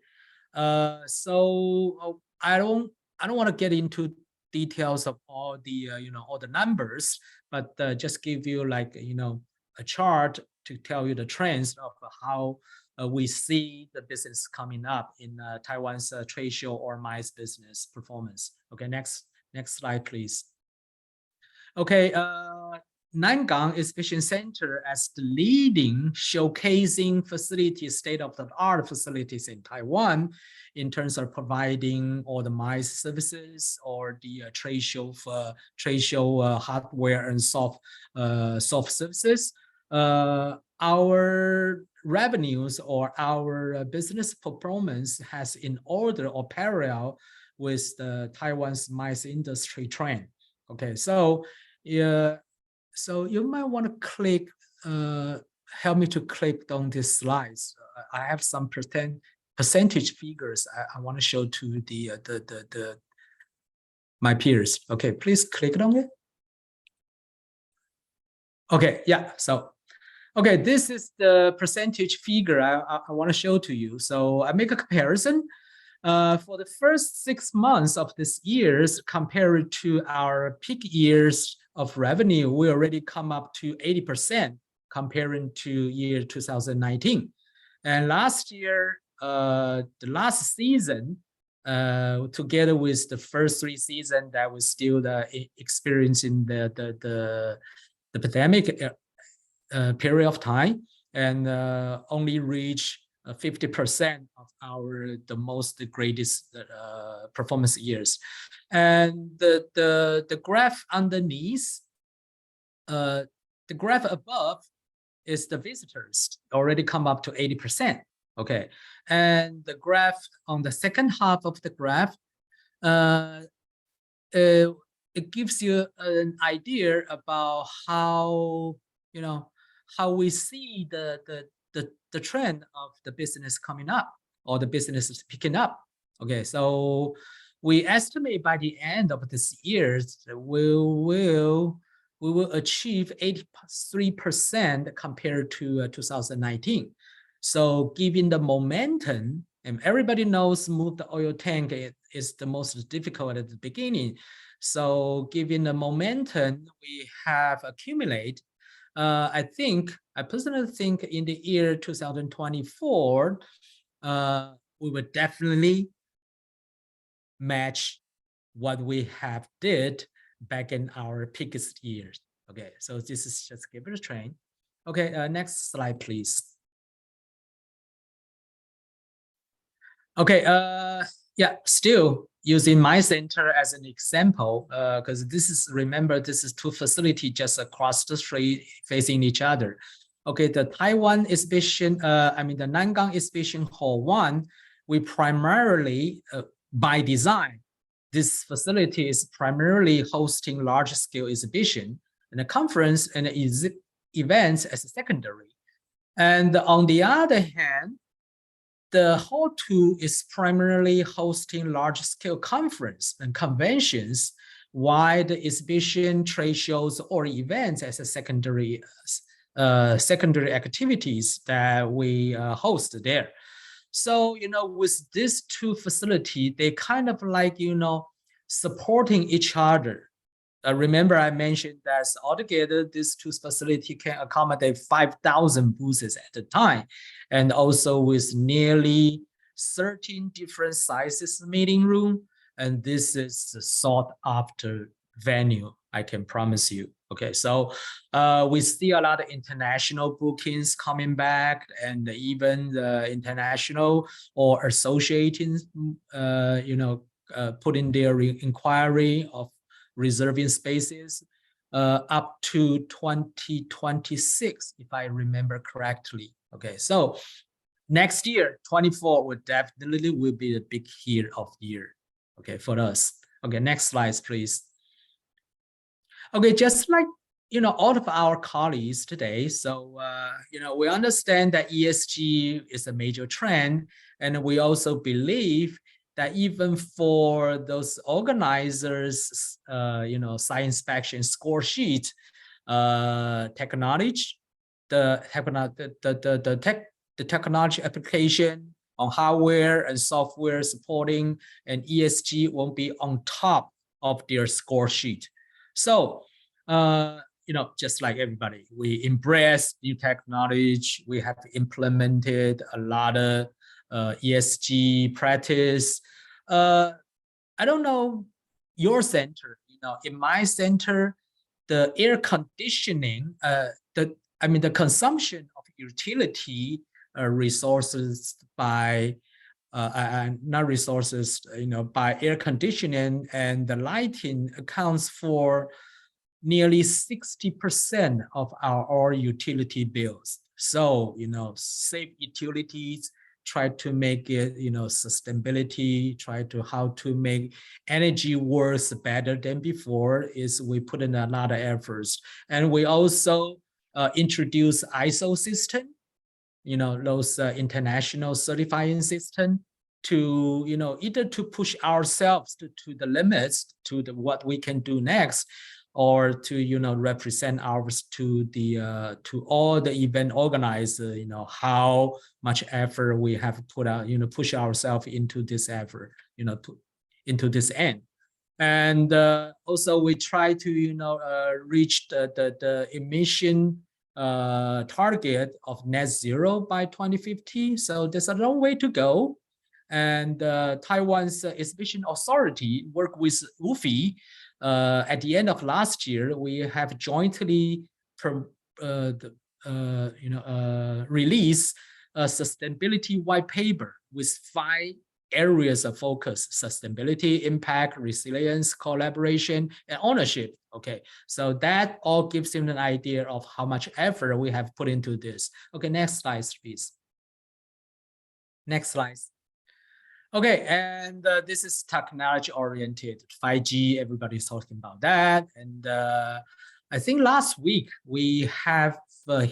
so I don't want to get into details of all the you know, all the numbers, but just give you like, you know, a chart to tell you the trends of how we see the business coming up in Taiwan's trade show or MICE business performance. Okay, next slide, please. Okay, Nangang Exhibition Center as the leading showcasing facility, state-of-the-art facilities in Taiwan in terms of providing all the MICE services or the trade show hardware and soft services. Our revenues or our business performance has in order or parallel with the Taiwan's MICE industry trend. Okay, so yeah, so you might want to click, help me to click on these slides. I have some percentage figures I want to show to my peers. Okay, please click on it. Okay, yeah, so okay, this is the percentage figure I want to show to you. So I make a comparison. For the first 6 months of this year, compared to our peak years of revenue, we already come up to 80% comparing to year 2019. And last year, the last season, together with the first 3 seasons that was still experiencing the pandemic period of time, and only reach 50% of the most greatest performance years. And the graph underneath, the graph above is the visitors already come up to 80%. Okay, and the graph on the second half of the graph, it gives you an idea about how, you know, how we see the trend of the business coming up or the business is picking up. Okay, so we estimate by the end of this year, we will we will achieve 83% compared to 2019. So given the momentum, and everybody knows move the oil tank is the most difficult at the beginning. So given the momentum we have accumulated, I personally think in the year 2024, we will definitely match what we have did back in our peakest years. Okay, so this is just give it a try. Okay, next slide, please. Okay, yeah, still using my center as an example, because this is, remember, this is two facilities just across the street facing each other. Okay, the Taiwan exhibition, the Nangang Exhibition Hall 1, we primarily, by design, this facility is primarily hosting large-scale exhibition and a conference and events as a secondary. And on the other hand, the Hall 2 is primarily hosting large-scale conference and conventions, while the exhibition, trade shows, or events as a secondary activities that we host there. So, with these two facilities, they kind of like, supporting each other. Remember, I mentioned that altogether, these two facilities can accommodate 5,000 booths at a time, and also with nearly 13 different sizes meeting room. And this is a sought after venue, I can promise you. Okay, so we see a lot of international bookings coming back, and even the international or associating, putting their inquiry of reserving spaces up to 2026, if I remember correctly. Okay, so next year, 24 will definitely be the big year of the year. Okay, for us. Okay, next slides, please. Okay, just like all of our colleagues today, so we understand that ESG is a major trend, and we also believe that even for those organizers, site inspection score sheet, technology, the technology application on hardware and software supporting, and ESG won't be on top of their score sheet. So, just like everybody, we embrace new technology. We have implemented a lot of ESG practice. I don't know your center. In my center, the air conditioning, the consumption of utility resources by by air conditioning and the lighting accounts for nearly 60% of our utility bills. So, save utilities, try to make it, sustainability, try to how to make energy works better than before, is we put in a lot of efforts. And we also introduce ISO system, those international certifying system to, either to push ourselves to the limits, to what we can do next, or to, represent ours to the to all the event organizers, how much effort we have put out, push ourselves into this effort, into this end. And also we try to, reach the emission target of net zero by 2050. So there's a long way to go. And Taiwan's exhibition authority work with UFI. At the end of last year, we have jointly released a sustainability white paper with 5 areas of focus: sustainability, impact, resilience, collaboration, and ownership. Okay, so that all gives him an idea of how much effort we have put into this. Okay, next slide, please. Next slide. Okay, and this is technology oriented, 5G, everybody's talking about that. And I think last week we have a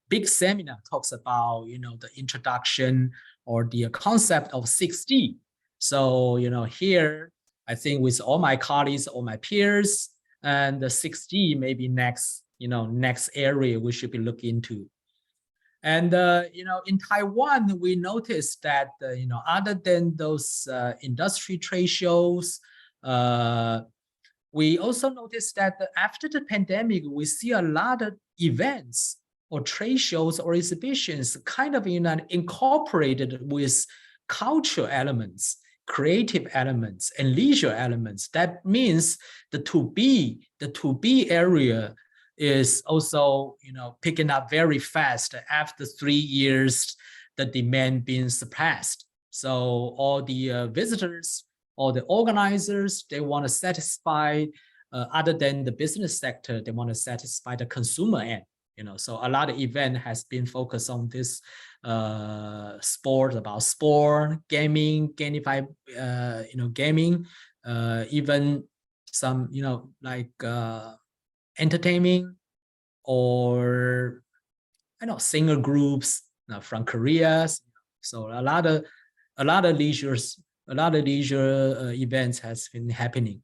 big seminar talks about, the introduction or the concept of 6G. So, here, I think with all my colleagues, all my peers, and the 6G maybe next, next area we should be looking into. And, in Taiwan, we noticed that, other than those industry trade shows, we also noticed that after the pandemic, we see a lot of events or trade shows or exhibitions kind of incorporated with cultural elements, creative elements, and leisure elements. That means the 2B area is also, picking up very fast after 3 years, the demand being surpassed. So all the visitors, all the organizers, they want to satisfy, other than the business sector, they want to satisfy the consumer end. So a lot of event has been focused on this sport, gaming, gamified, gaming, even some, like entertaining, or singer groups from Korea. So a lot of leisure events has been happening.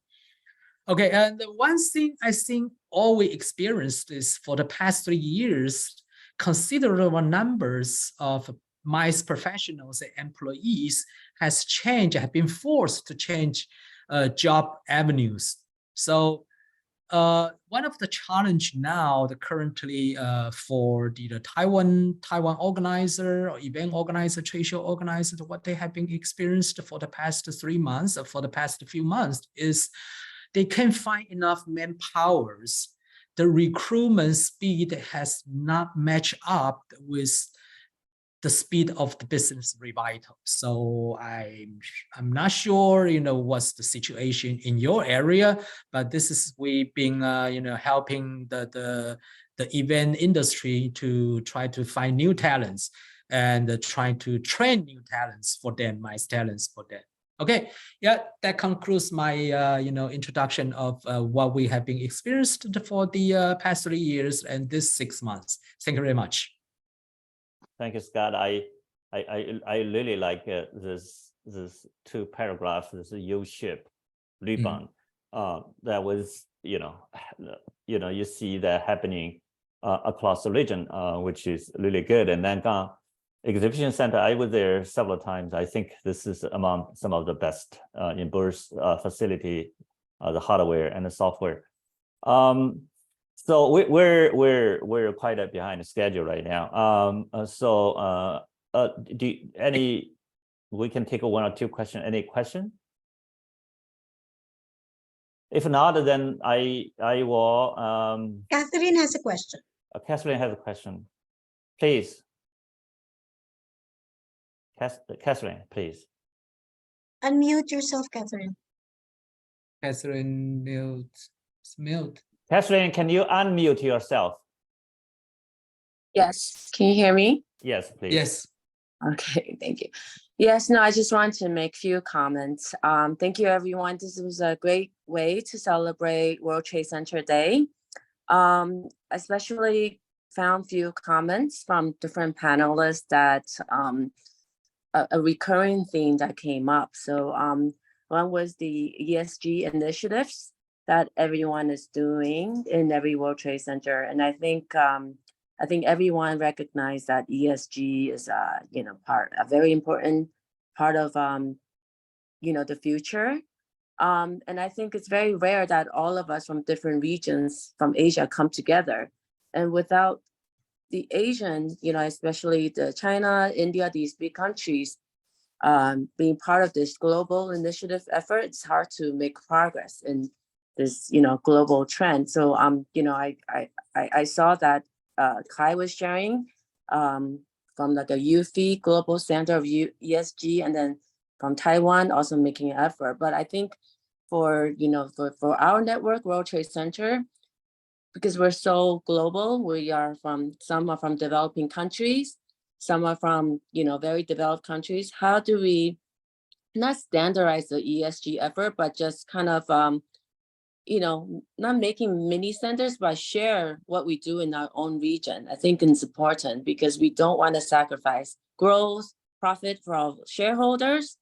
Okay, and the one thing I think all we experienced is for the past 3 years, considerable numbers of MICE professionals and employees have been forced to change job avenues. So one of the challenge now, currently for the Taiwan organizer or event organizer, trade show organizers, what they have been experienced for the past 3 months, or for the past few months, is they can't find enough manpowers. The recruitment speed has not matched up with the speed of the business revival. So I'm not sure, what's the situation in your area, but this is we've been, helping the event industry to try to find new talents and trying to train new talents for them, MICE talents for them. Okay, yeah, that concludes my introduction of what we have been experienced for the past 3 years and this 6 months. Thank you very much. Thank you, Scott. I really like this 2 paragraphs. This U-shape rebound. That was you see that happening across the region, which is really good. And then Exhibition Center, I was there several times. I think this is among some of the best in Burst facility, the hardware and the software. So we're quite behind the schedule right now. We can take 1 or 2 questions. Any question? If not, then I will. Catherine has a question. Catherine has a question. Please. Catherine, please. Unmute yourself, Catherine. Catherine, mute. Catherine, can you unmute yourself? Yes, can you hear me? Yes, please. Yes. Okay, thank you. Yes, no, I just want to make a few comments. Thank you, everyone. This was a great way to celebrate World Trade Center Day. Especially found few comments from different panelists that a recurring theme that came up. So one was the ESG initiatives that everyone is doing in every World Trade Center, and I think everyone recognized that ESG is a very important part of the future. And I think it's very rare that all of us from different regions from Asia come together, and without the Asian, especially the China, India, these big countries, being part of this global initiative effort, it's hard to make progress in this, global trend. So, I saw that Kai was sharing from like a UFI Global Center of ESG, and then from Taiwan also making an effort. But I think for our network, World Trade Center, because we're so global, some are from developing countries, some are from, very developed countries. How do we not standardize the ESG effort, but just kind of, not making mini centers, but share what we do in our own region? I think it's important because we don't want to sacrifice growth, profit for our shareholders.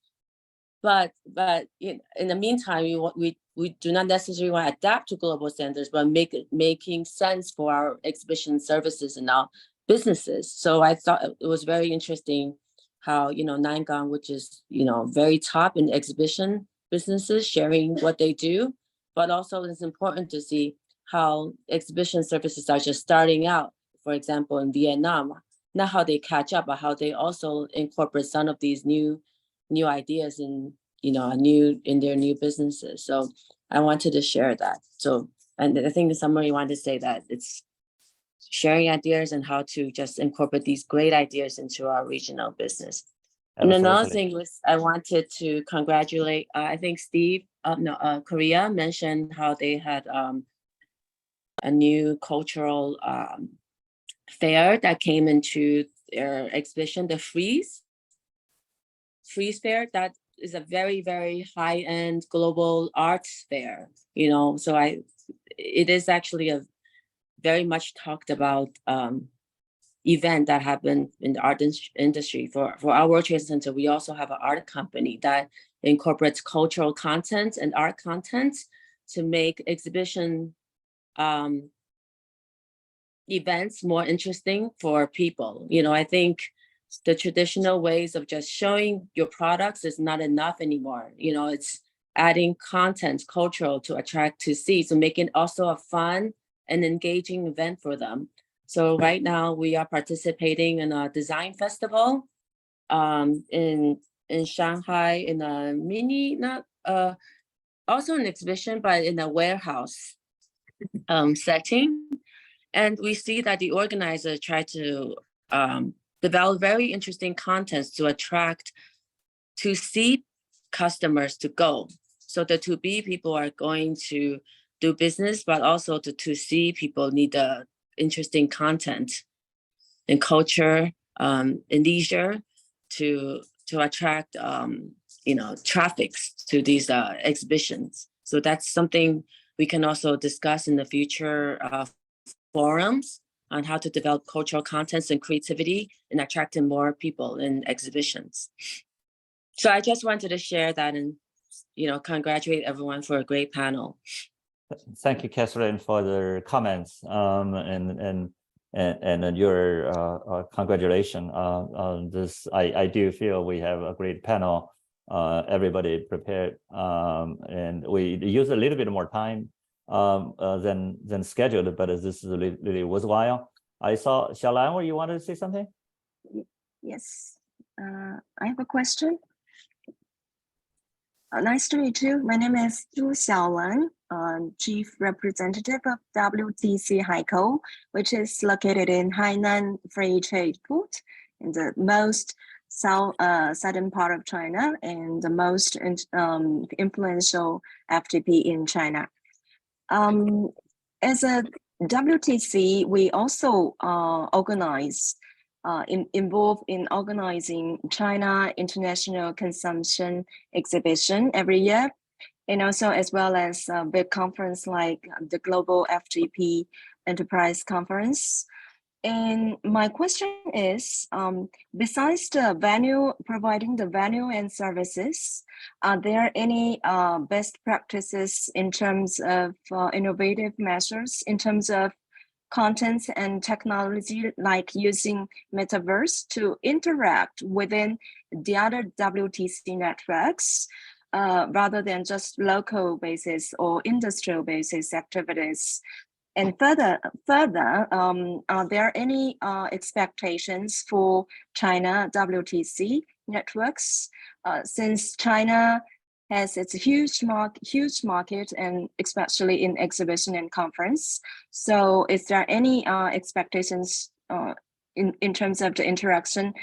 But in the meantime, we we do not necessarily want to adapt to global standards, but making sense for our exhibition services and our businesses. So I thought it was very interesting how, Nangang, which is, very top in exhibition businesses, sharing what they do, but also it's important to see how exhibition services are just starting out, for example, in Vietnam, not how they catch up, but how they also incorporate some of these new ideas in, in their new businesses. So I wanted to share that. So, and I think the summary wanted to say that it's sharing ideas and how to just incorporate these great ideas into our regional business. And another thing was I wanted to congratulate, I think Steve, Korea mentioned how they had a new cultural fair that came into their exhibition, the Freeze Fair. That is a very, very high-end global arts fair, so it is actually a very much talked about event that happened in the art industry. For our World Trade Center, we also have an art company that incorporates cultural content and art content to make exhibition events more interesting for people. I think the traditional ways of just showing your products is not enough anymore. It's adding content, cultural, to attract to see, so making also a fun and engaging event for them. So right now we are participating in a design festival in Shanghai, in a mini, also an exhibition, but in a warehouse setting. And we see that the organizers try to develop very interesting contents to attract to see customers to go. So the to-be people are going to do business, but also the to-see people need the interesting content and culture and leisure to attract traffics to these exhibitions. So that's something we can also discuss in the future forums on how to develop cultural contents and creativity and attracting more people in exhibitions. So I just wanted to share that and congratulate everyone for a great panel. Thank you, Catherine, for the comments and your congratulations on this. I do feel we have a great panel. Everybody prepared, and we use a little bit more time than scheduled, but this is really worthwhile. I saw Xiaolan, you wanted to say something? Yes, I have a question. Nice to meet you. My name is Zhu Xiaolan, Chief Representative of WTCA HICO, which is located in Hainan Free Trade Port in the most southern part of China and the most influential FTP in China. As a WTC, we also involved in organizing China International Consumption Exhibition every year, and also as well as a big conference like the Global FGP Enterprise Conference. And my question is, besides the venue, providing the venue and services, are there any best practices in terms of innovative measures in terms of content and technology, like using metaverse to interact within the other WTC networks, rather than just local basis or industrial basis activities? And further, are there any expectations for China WTC networks, since China has its huge market, and especially in exhibition and conference? So is there any expectations in terms of the interaction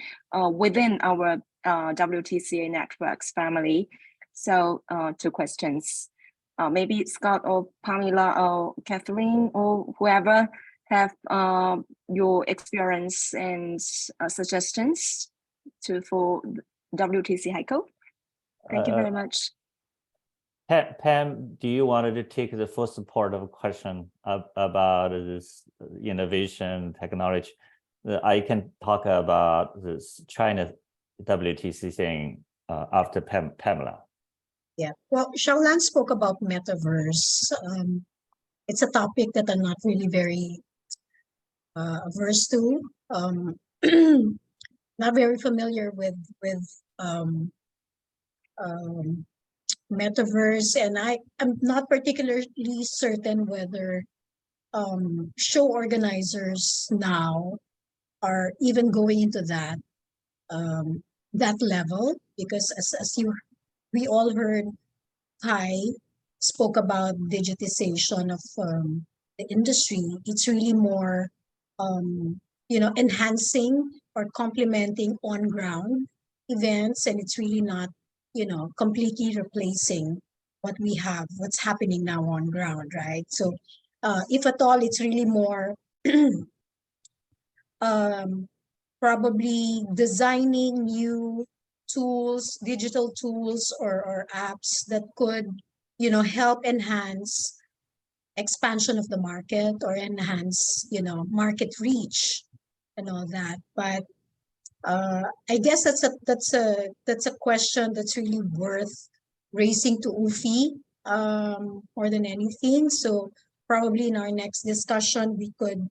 within our WTCA networks family? So 2 questions. Maybe Scott or Pamela or Catherine or whoever have your experience and suggestions for WTC HICO. Thank you very much. Pam, do you want to take the first part of a question about this innovation technology? I can talk about this China WTC thing after Pamela. Yeah. Well, Xiaolan spoke about metaverse. It's a topic that I'm not really very averse to. Not very familiar with um, um, metaverse, and I'm not particularly certain whether show organizers now are even going into that level, because as we all heard, Kai spoke about digitization of the industry. It's really more enhancing or complementing on ground events, and it's really not completely replacing what's happening now on ground, right? So if at all, it's really more probably designing new tools, digital tools or apps that could help enhance expansion of the market or enhance market reach and all that. But I guess that's a question that's really worth raising to UFI more than anything. So probably in our next discussion we could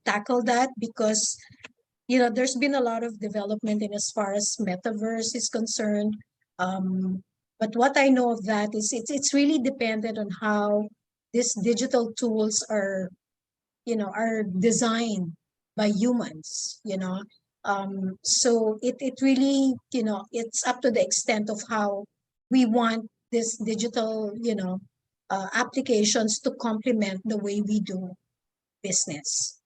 tackle that, because there's been a lot of development in as far as metaverse is concerned. But what I know of that is it's really dependent on how these digital tools are designed by humans, so it really, it's up to the extent of how we want this digital, applications to complement the way we do business.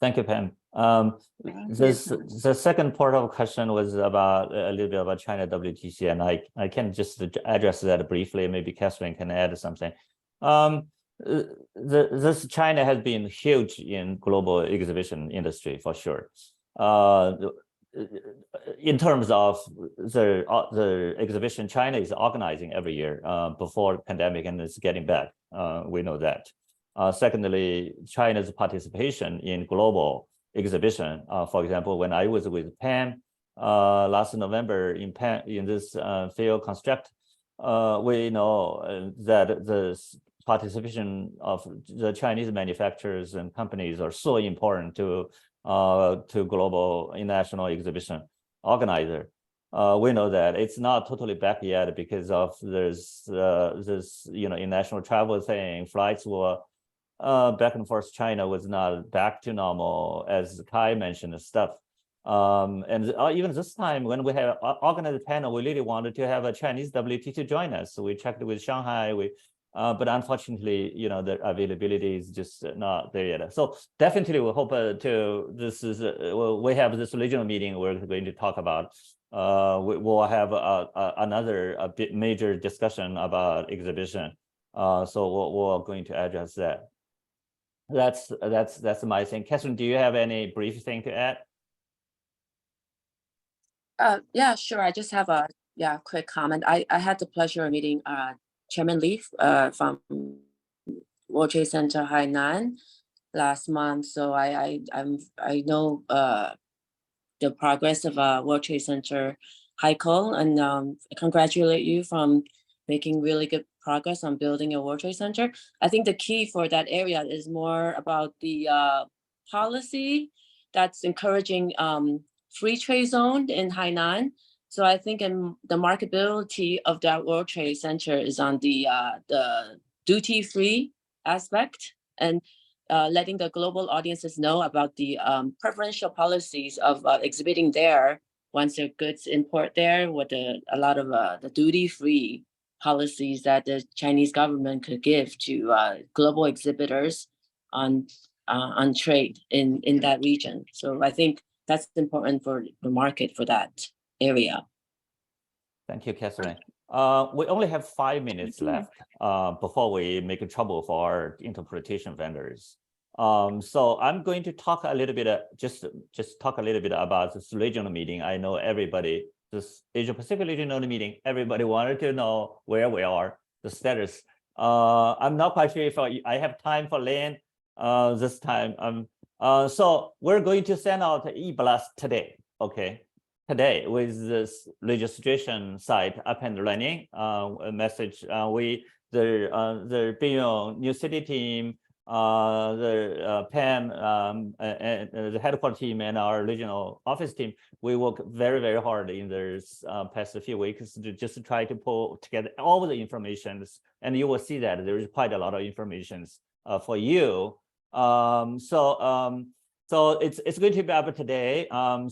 Thank you, Pam. The second part of the question was about a little bit about China WTC, and I can just address that briefly. Maybe Catherine can add something. This China has been huge in global exhibition industry for sure. In terms of the exhibition China is organizing every year before pandemic, and it's getting back. We know that. Secondly, China's participation in global exhibition. For example, when I was with Pam last November in this field construct, we know that the participation of the Chinese manufacturers and companies are so important to global international exhibition organizer. We know that it's not totally back yet because of this international travel thing. Flights were back and forth. China was not back to normal, as Kai mentioned and stuff. And even this time when we have organized a panel, we really wanted to have a Chinese WT to join us. So we checked with Shanghai, but unfortunately, the availability is just not there yet. So definitely we hope we have this regional meeting we're going to talk about. We'll have another bit major discussion about exhibition. So we're going to address that. That's my thing. Catherine, do you have any brief thing to add? Yeah, sure. I just have a quick comment. I had the pleasure of meeting Chairman Li from World Trade Center Hainan last month. So I know the progress of World Trade Center Haikou, and congratulate you from making really good progress on building a World Trade Center. I think the key for that area is more about the policy that's encouraging free trade zone in Hainan. So I think the marketability of that World Trade Center is on the duty-free aspect, and letting the global audiences know about the preferential policies of exhibiting there once their goods import there, with a lot of the duty-free policies that the Chinese government could give to global exhibitors on trade in that region. So I think that's important for the market for that area. Thank you, Catherine. We only have 5 minutes left before we make trouble for our interpretation vendors. So I'm going to talk a little bit, just talk a little bit about this regional meeting. I know everybody, this Asia Pacific regional meeting, everybody wanted to know where we are, the status. I'm not quite sure if I have time for Lynn this time. So we're going to send out e-blast today, okay? today with this registration site up and running. A message the Beyond New City team, the PAM, and the headquarters team and our regional office team, we work very, very hard in this past few weeks to just try to pull together all the information. And you will see that there is quite a lot of information for you. So it's going to be up today. And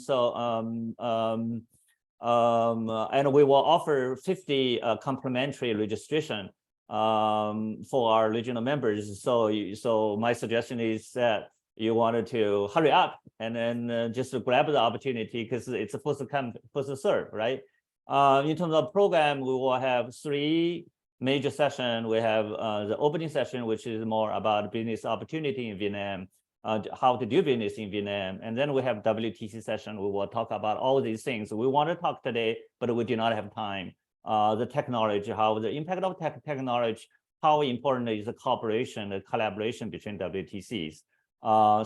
we will offer 50 complimentary registration for our regional members. So my suggestion is that you wanted to hurry up and then just grab the opportunity because it's supposed to come, first to serve, right? In terms of program, we will have 3 major sessions. We have the opening session, which is more about business opportunity in Vietnam, how to do business in Vietnam. And then we have WTC session. We will talk about all these things. We want to talk today, but we do not have time. The technology, how the impact of technology, how important is the cooperation, the collaboration between WTCs.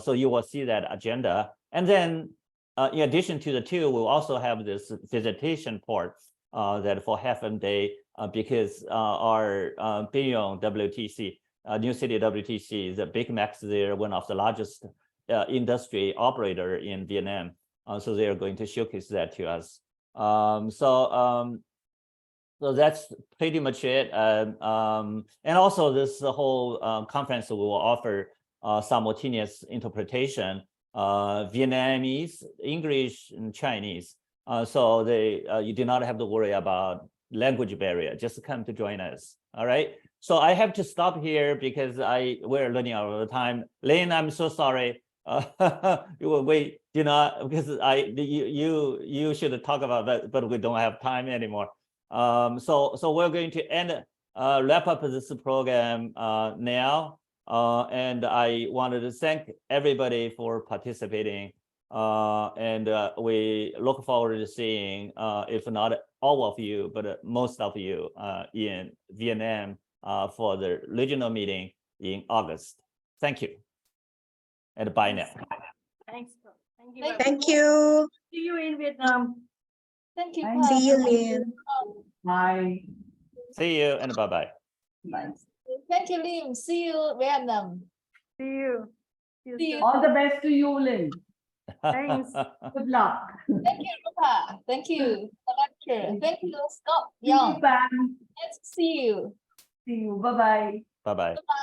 So you will see that agenda. And then in addition to the 2, we'll also have this visitation part that for half a day, because our Beyond WTC, New City WTC is a Big Max there, one of the largest industry operator in Vietnam. So they are going to showcase that to us. So that's pretty much it. And also this whole conference will offer simultaneous interpretation, Vietnamese, English, and Chinese. So you do not have to worry about language barrier. Just come to join us. All right. So I have to stop here because we're running out of time. Lane, I'm so sorry. We do not, because you should talk about that, but we don't have time anymore. So we're going to wrap up this program now. And I wanted to thank everybody for participating. And we look forward to seeing, if not all of you, but most of you in Vietnam for the regional meeting in August. Thank you. And bye now. Thanks. Thank you. Thank you. See you in Vietnam. Thank you. See you, Lynn. Bye. See you and bye-bye. Bye. Thank you, Lim. See you, Vietnam. See you. See you. All the best to you, Lynn. Thanks. Good luck. Thank you, Rupa. Thank you, the lecturer. Thank you, Scott See you, Young. Pam. Nice to see you. See you. Bye-bye. Bye-bye. Bye.